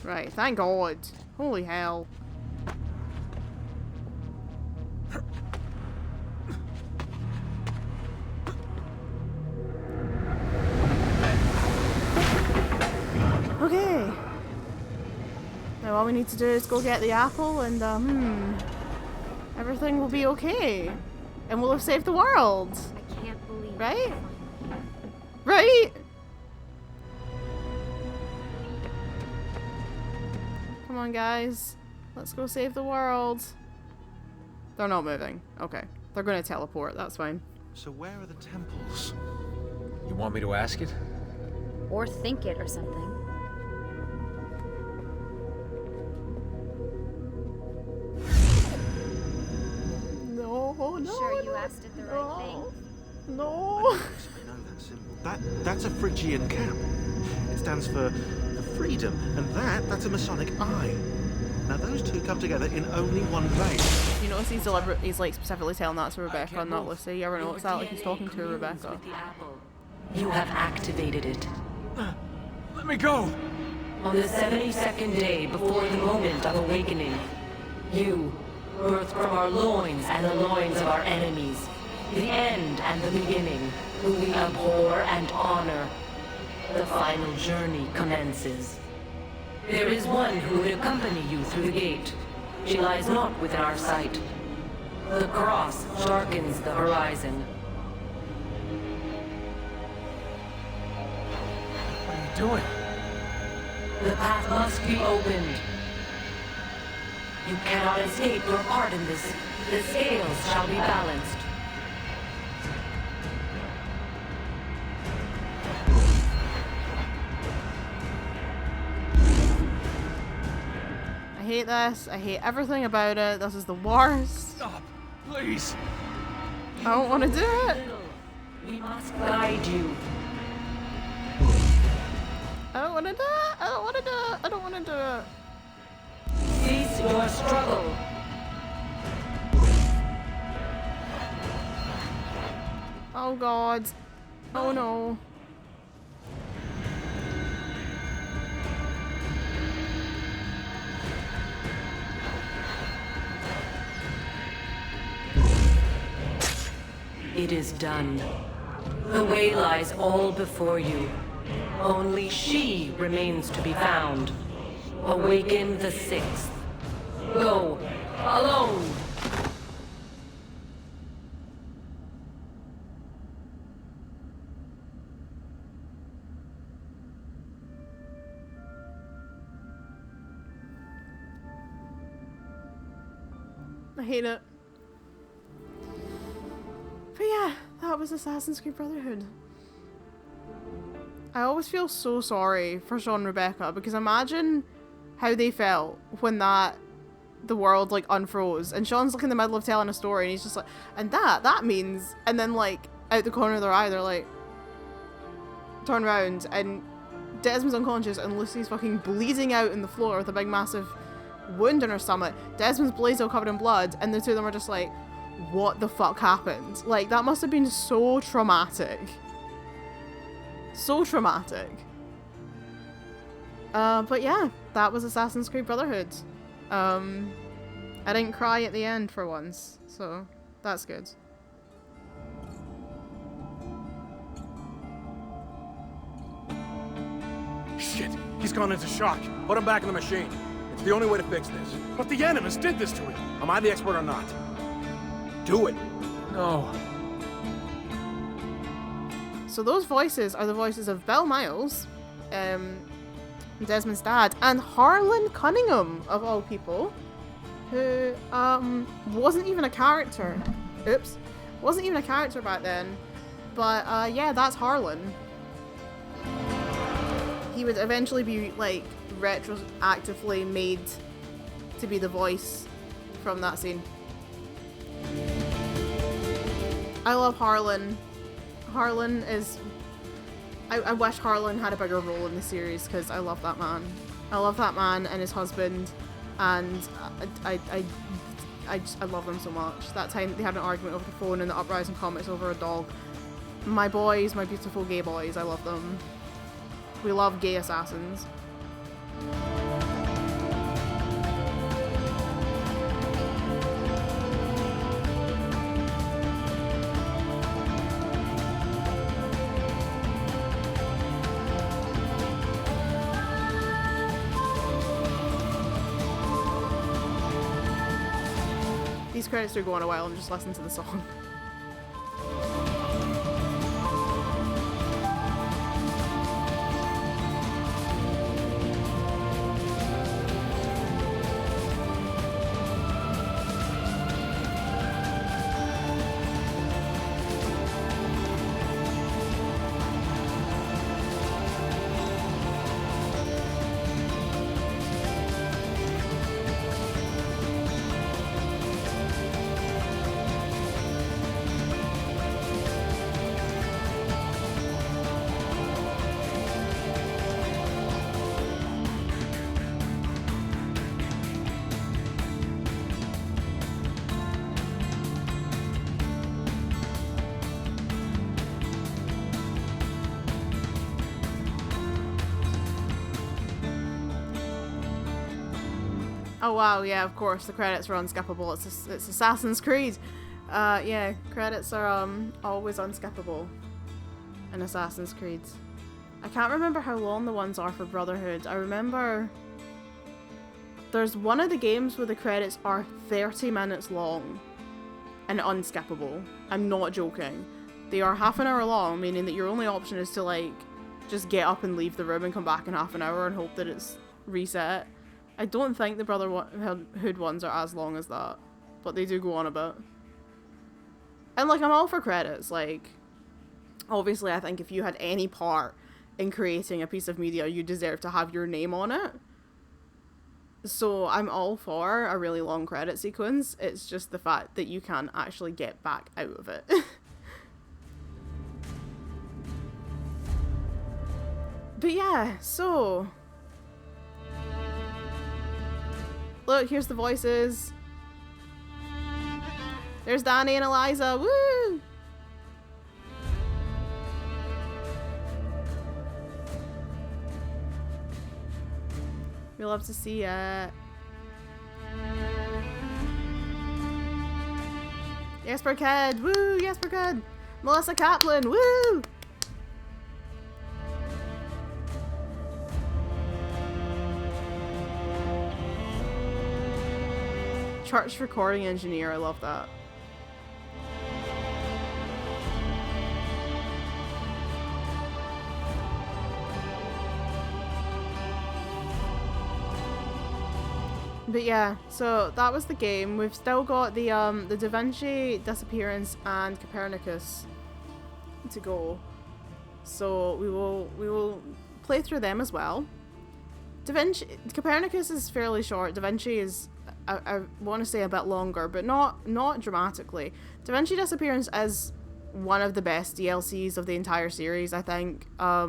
Right, thank God. Holy hell. Now all we need to do is go get the apple and, everything will be okay. And we'll have saved the world. I can't believe Right? Right? Come on, guys. Let's go save the world. They're not moving. Okay. They're gonna teleport. That's fine. So where are the temples? You want me to ask it? Or think it or something. No, no. Sure you asked it the right thing? No. I know that symbol. That's a Phrygian cap. It stands for freedom, and that's a Masonic eye. Now those two come together in only one place. You notice he's like specifically telling that to Rebecca and not Lucy. You ever notice that? Like he's talking to Rebecca. You have activated it. Let me go! On the 72nd day before the moment of awakening, you, birthed from our loins and the loins of our enemies, the end and the beginning, who we abhor and honor, the final journey commences. There is one who would accompany you through the gate. She lies not within our sight. The cross darkens the horizon. What are you doing? The path must be opened. You cannot escape your part in this. The scales shall be balanced. I hate this. I hate everything about it. This is the worst. Stop, please. I don't want to do it. We must guide you. I don't want to do it. I don't want to do it. I don't want to do it. Cease your struggle. Oh God. Oh no. It is done. The way lies all before you. Only she remains to be found. Awaken the sixth. Go, alone! I hate it. But yeah, that was Assassin's Creed Brotherhood. I always feel so sorry for Sean and Rebecca, because imagine how they felt when the world like unfroze and Sean's like in the middle of telling a story and he's just like, and that means, and then like out the corner of their eye they're like turn around and Desmond's unconscious and Lucy's fucking bleeding out in the floor with a big massive wound in her stomach. Desmond's blaze all covered in blood, and the two of them are just like, what the fuck happened? Like, that must have been so traumatic. So traumatic. But yeah, that was Assassin's Creed Brotherhood. I didn't cry at the end for once, so that's good. Shit, he's gone into shock. Put him back in the machine. It's the only way to fix this. But the Animus did this to him. Am I the expert or not? Do it. No. So those voices are the voices of Bill Miles, Desmond's dad, and Harlan Cunningham, of all people, who wasn't even a character. Oops. Wasn't even a character back then. But yeah, that's Harlan. He would eventually be like retroactively made to be the voice from that scene. I love Harlan. Harlan is... I wish Harlan had a bigger role in the series because I love that man. I love that man and his husband, and I love them so much. That time they had an argument over the phone in the Uprising comics over a dog. My boys, my beautiful gay boys, I love them. We love gay assassins. these credits do go on a while, I'm just listening to the song. Oh wow, yeah, of course, the credits are unskippable. It's Assassin's Creed. Yeah, credits are always unskippable in Assassin's Creed. I can't remember how long the ones are for Brotherhood. I remember there's one of the games where the credits are 30 minutes long and unskippable. I'm not joking. They are half an hour long, meaning that your only option is to like just get up and leave the room and come back in half an hour and hope that it's reset. I don't think the Brotherhood ones are as long as that, but they do go on a bit. And like, I'm all for credits. Like, obviously I think if you had any part in creating a piece of media, you deserve to have your name on it. So I'm all for a really long credit sequence. It's just the fact that you can actually get back out of it. But yeah, so look, here's the voices. There's Danny and Eliza. Woo! We love to see it. Jesper Ked. Woo! Jesper Ked. Melissa Kaplan. Woo! Church recording engineer, I love that. But yeah, so that was the game. We've still got the Da Vinci Disappearance and Copernicus to go. So we will play through them as well. Copernicus is fairly short. Da Vinci is I want to say a bit longer, but not dramatically. Da Vinci Disappearance is one of the best DLCs of the entire series, I think. I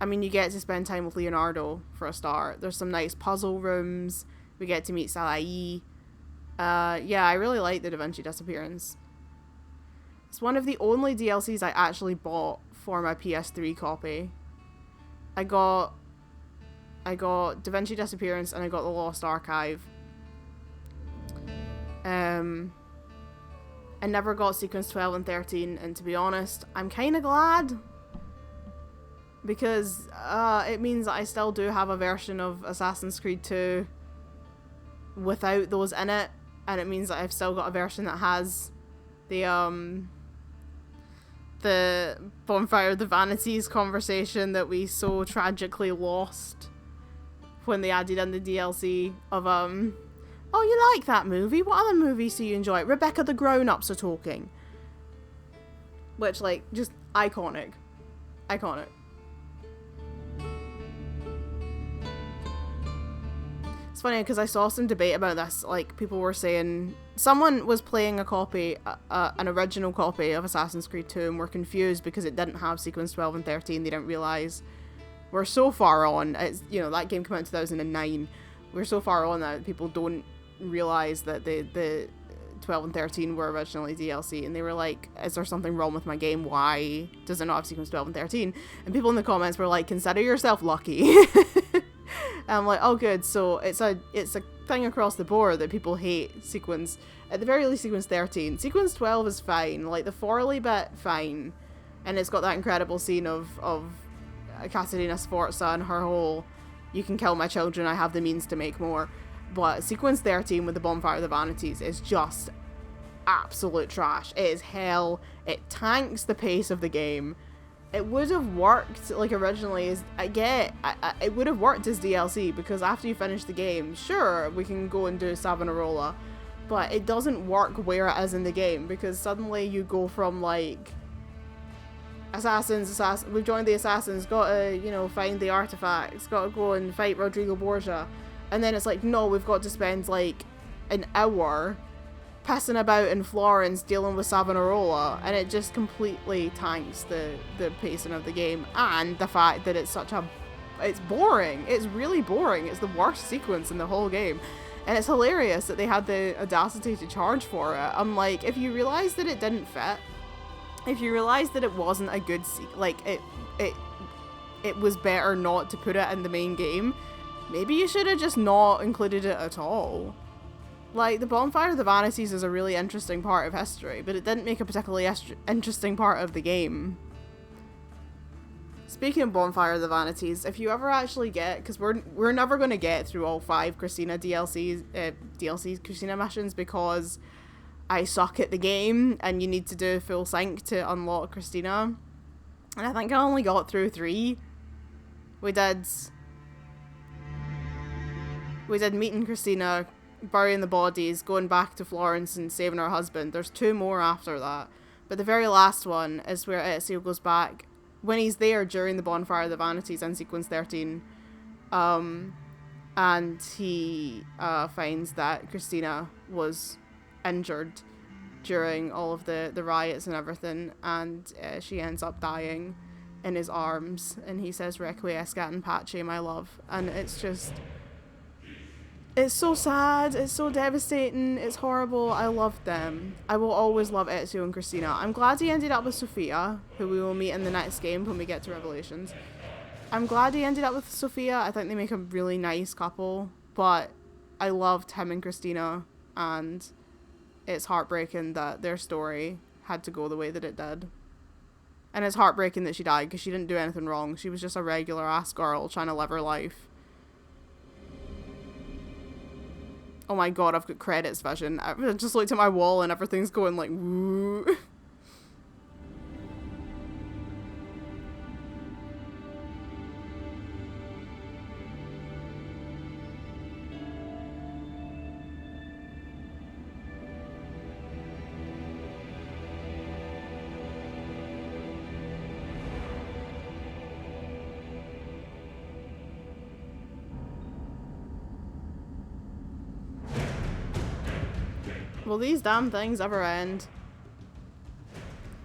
mean, you get to spend time with Leonardo for a start. There's some nice puzzle rooms. We get to meet Salai. Yeah, I really like the Da Vinci Disappearance. It's one of the only DLCs I actually bought for my PS3 copy. I got Da Vinci Disappearance and I got the Lost Archive. I never got Sequence 12 and 13, and to be honest, I'm kind of glad. Because it means that I still do have a version of Assassin's Creed 2 without those in it, and it means that I've still got a version that has the Bonfire of the Vanities conversation that we so tragically lost when they added in the DLC of oh, you like that movie? What other movies do you enjoy? Rebecca the Grown-Ups are talking. Which, like, just iconic. Iconic. It's funny because I saw some debate about this. Like, people were saying someone was playing a copy, an original copy of Assassin's Creed 2 and were confused because it didn't have Sequence 12 and 13. They didn't realise we're so far on. It's, you know, that game came out in 2009. We're so far on that people don't realise that the 12 and 13 were originally DLC, and they were like, is there something wrong with my game? Why does it not have Sequence 12 and 13? And people in the comments were like, consider yourself lucky. And I'm like, oh good, so it's a thing across the board that people hate Sequence, at the very least Sequence 13. Sequence 12 is fine, like the Forley bit, fine. And it's got that incredible scene of Caterina Sforza and her whole, you can kill my children, I have the means to make more. But Sequence 13 with the Bonfire of the Vanities is just absolute trash. It is hell. It tanks the pace of the game. It would have worked, like, originally, it would have worked as DLC, because after you finish the game, sure, we can go and do Savonarola, but it doesn't work where it is in the game, because suddenly you go from, like, we've joined the Assassins, gotta, you know, find the artifacts, gotta go and fight Rodrigo Borgia, and then it's like, no, we've got to spend, like, an hour pissing about in Florence dealing with Savonarola, and it just completely tanks the pacing of the game, and the fact that it's boring. It's really boring. It's the worst sequence in the whole game, and it's hilarious that they had the audacity to charge for it. I'm like, if you realize that it didn't fit, if you realize that it wasn't a good it was better not to put it in the main game, maybe you should have just not included it at all. Like, the Bonfire of the Vanities is a really interesting part of history, but it didn't make a particularly interesting part of the game. Speaking of Bonfire of the Vanities, if you ever actually get, because we're never going to get through all 5 Christina DLCs, Christina missions, because I suck at the game, and you need to do full sync to unlock Christina. And I think I only got through 3. We did meeting Christina, burying the bodies, going back to Florence and saving her husband. There's 2 more after that. But the very last one is where Ezio goes back, when he's there during the Bonfire of the Vanities in Sequence 13, and he finds that Christina was injured during all of the riots and everything, and she ends up dying in his arms, and he says, "Requiescat in pace, my love," and it's just... it's so sad, it's so devastating, it's horrible. I love them. I will always love Ezio and Christina. I'm glad he ended up with Sofia, who we will meet in the next game when we get to Revelations. I'm glad he ended up with Sofia. I think they make a really nice couple, but I loved him and Christina, and it's heartbreaking that their story had to go the way that it did. And it's heartbreaking that she died, because she didn't do anything wrong. She was just a regular ass girl trying to live her life. Oh my god, I've got credits vision. I just looked at my wall and everything's going like, woo. Will these damn things ever end?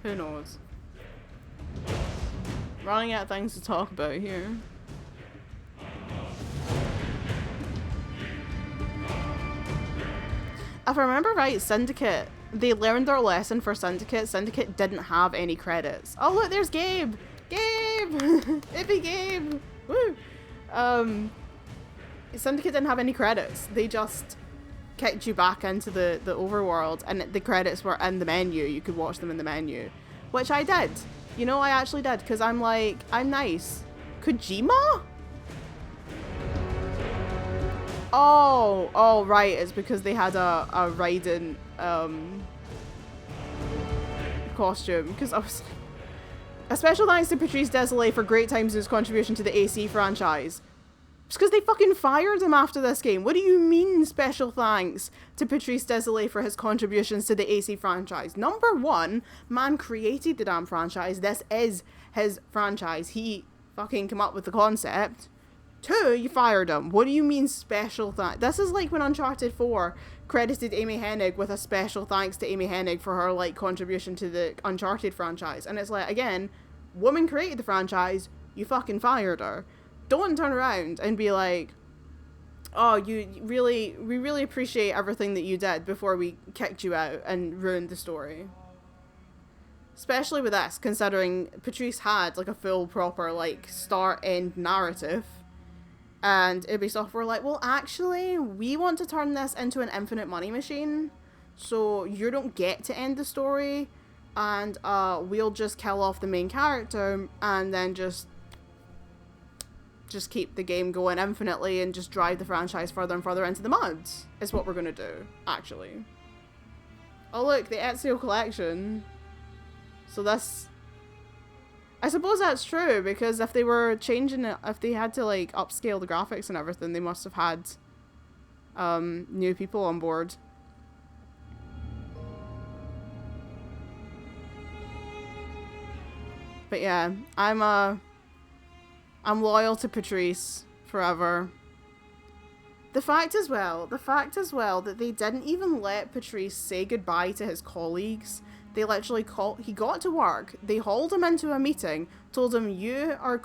Who knows? Running out of things to talk about here. If I remember right, Syndicate, they learned their lesson for Syndicate. Syndicate didn't have any credits. Oh look, there's Gabe! Gabe! Ippy Gabe! Woo! Syndicate didn't have any credits. They just kicked you back into the overworld, and the credits were in the menu. You could watch them in the menu, which I did. You know, I actually did, because I'm like, I'm nice. Kojima? Oh right, it's because they had a Raiden costume, because I was... A special thanks to Patrice Désilets for great times in his contribution to the AC franchise. It's because they fucking fired him after this game. What do you mean special thanks to Patrice Désilets for his contributions to the AC franchise? Number 1, man created the damn franchise. This is his franchise. He fucking came up with the concept. 2, you fired him. What do you mean special thanks? This is like when Uncharted 4 credited Amy Hennig with a special thanks to Amy Hennig for her, like, contribution to the Uncharted franchise. And it's like, again, woman created the franchise, you fucking fired her. Don't turn around and be like, oh, we really appreciate everything that you did before we kicked you out and ruined the story. Especially with this, considering Patrice had, like, a full, proper, like, start-end narrative. And Ubisoft were like, well, actually, we want to turn this into an infinite money machine. So you don't get to end the story. And we'll just kill off the main character and then just just keep the game going infinitely and just drive the franchise further and further into the mud, is what we're gonna do, actually. Oh look, the Ezio collection. So this... I suppose that's true, because if they were changing it, if they had to like upscale the graphics and everything, they must have had new people on board. But yeah, I'm loyal to Patrice forever. The fact as well that they didn't even let Patrice say goodbye to his colleagues. They literally he got to work, they hauled him into a meeting, told him you are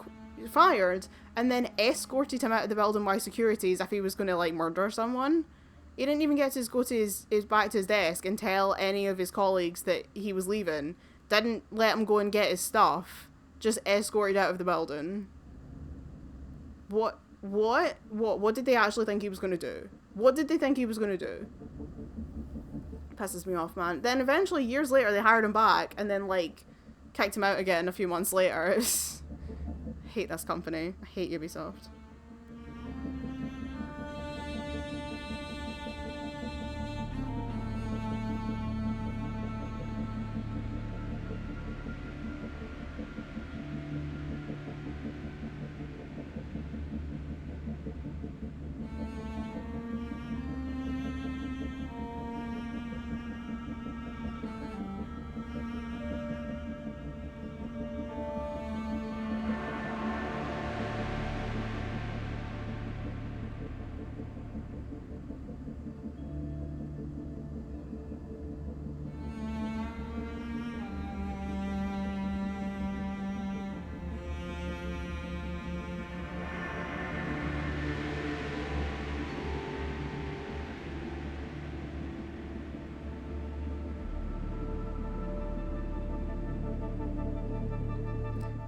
fired, and then escorted him out of the building by security as if he was going to like murder someone. He didn't even get to go to his back to his desk and tell any of his colleagues that he was leaving. Didn't let him go and get his stuff. Just escorted out of the building. What did they actually think he was going to do? What did they think he was going to do? Pisses me off, man. Then eventually, years later, they hired him back and then, like, kicked him out again a few months later. I hate this company. I hate Ubisoft.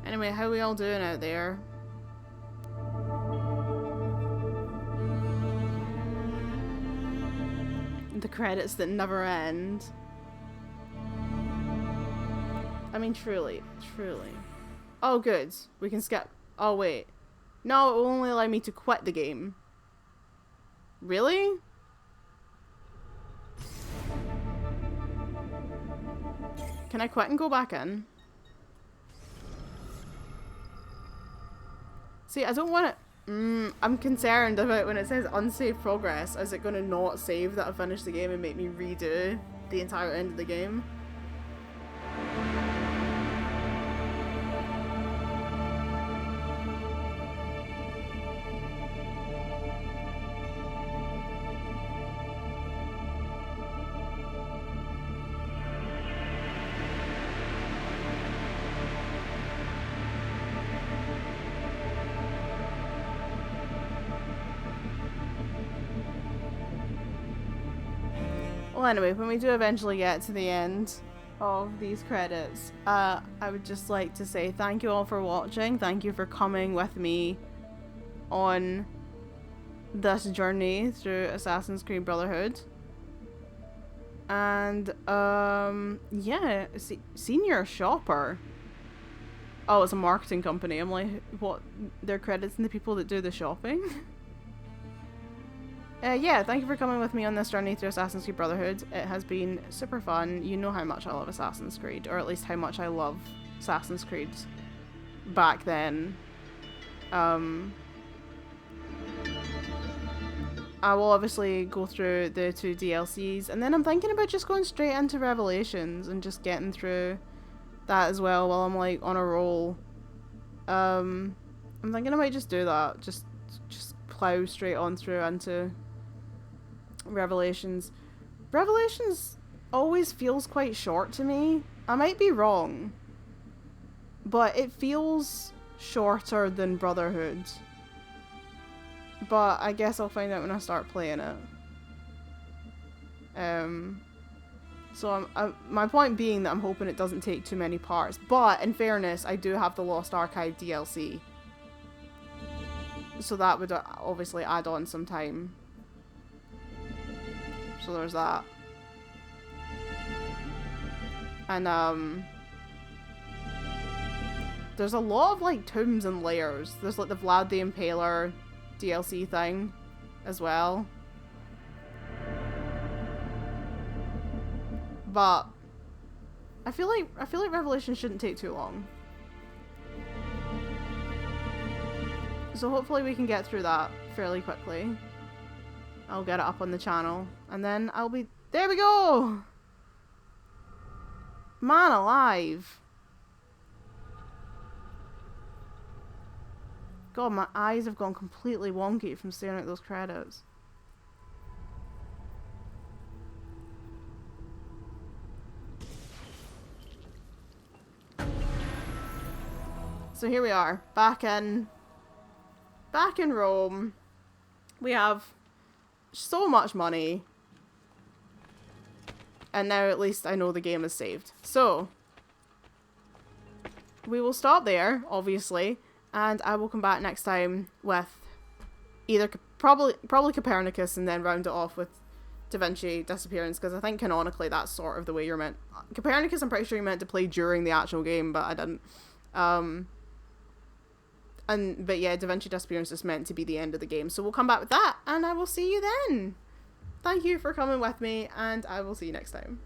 Anyway, how we all doing out there? The credits that never end. I mean, truly. Oh, good. We can skip. Oh, wait. No, it will only allow me to quit the game. Really? Can I quit and go back in? See, I don't want to... I'm concerned about when it says unsaved progress. Is it going to not save that I finished the game and make me redo the entire end of the game? Well, anyway, when we do eventually get to the end of these credits, I would just like to say thank you all for watching. Thank you for coming with me on this journey through Assassin's Creed Brotherhood. And, yeah, Senior Shopper. Oh, it's a marketing company. I'm like, what? They're crediting the people that do the shopping? Yeah, thank you for coming with me on this journey through Assassin's Creed Brotherhood. It has been super fun. You know how much I love Assassin's Creed, or at least how much I love Assassin's Creed back then. I will obviously go through the 2 DLCs, and then I'm thinking about just going straight into Revelations and just getting through that as well while I'm like on a roll. I'm thinking I might just do that. Just plow straight on through into Revelations. Revelations always feels quite short to me. I might be wrong, but it feels shorter than Brotherhood. But I guess I'll find out when I start playing it. So my point being that I'm hoping it doesn't take too many parts. But in fairness, I do have the Lost Archive DLC. So that would obviously add on some time. So there's that. And there's a lot of like tombs and layers. There's like the Vlad the Impaler DLC thing as well. But I feel like Revelation shouldn't take too long. So hopefully we can get through that fairly quickly. I'll get it up on the channel and then I'll be there. We go. Man alive. God, my eyes have gone completely wonky from staring at those credits. So here we are, back in Rome. We have so much money. And now at least I know the game is saved. So we will stop there, obviously, and I will come back next time with either probably Copernicus and then round it off with Da Vinci Disappearance, because I think canonically that's sort of the way you're meant. Copernicus, I'm pretty sure you're meant to play during the actual game, but I didn't. But yeah, Da Vinci Disappearance is meant to be the end of the game. So we'll come back with that, and I will see you then. Thank you for coming with me, and I will see you next time.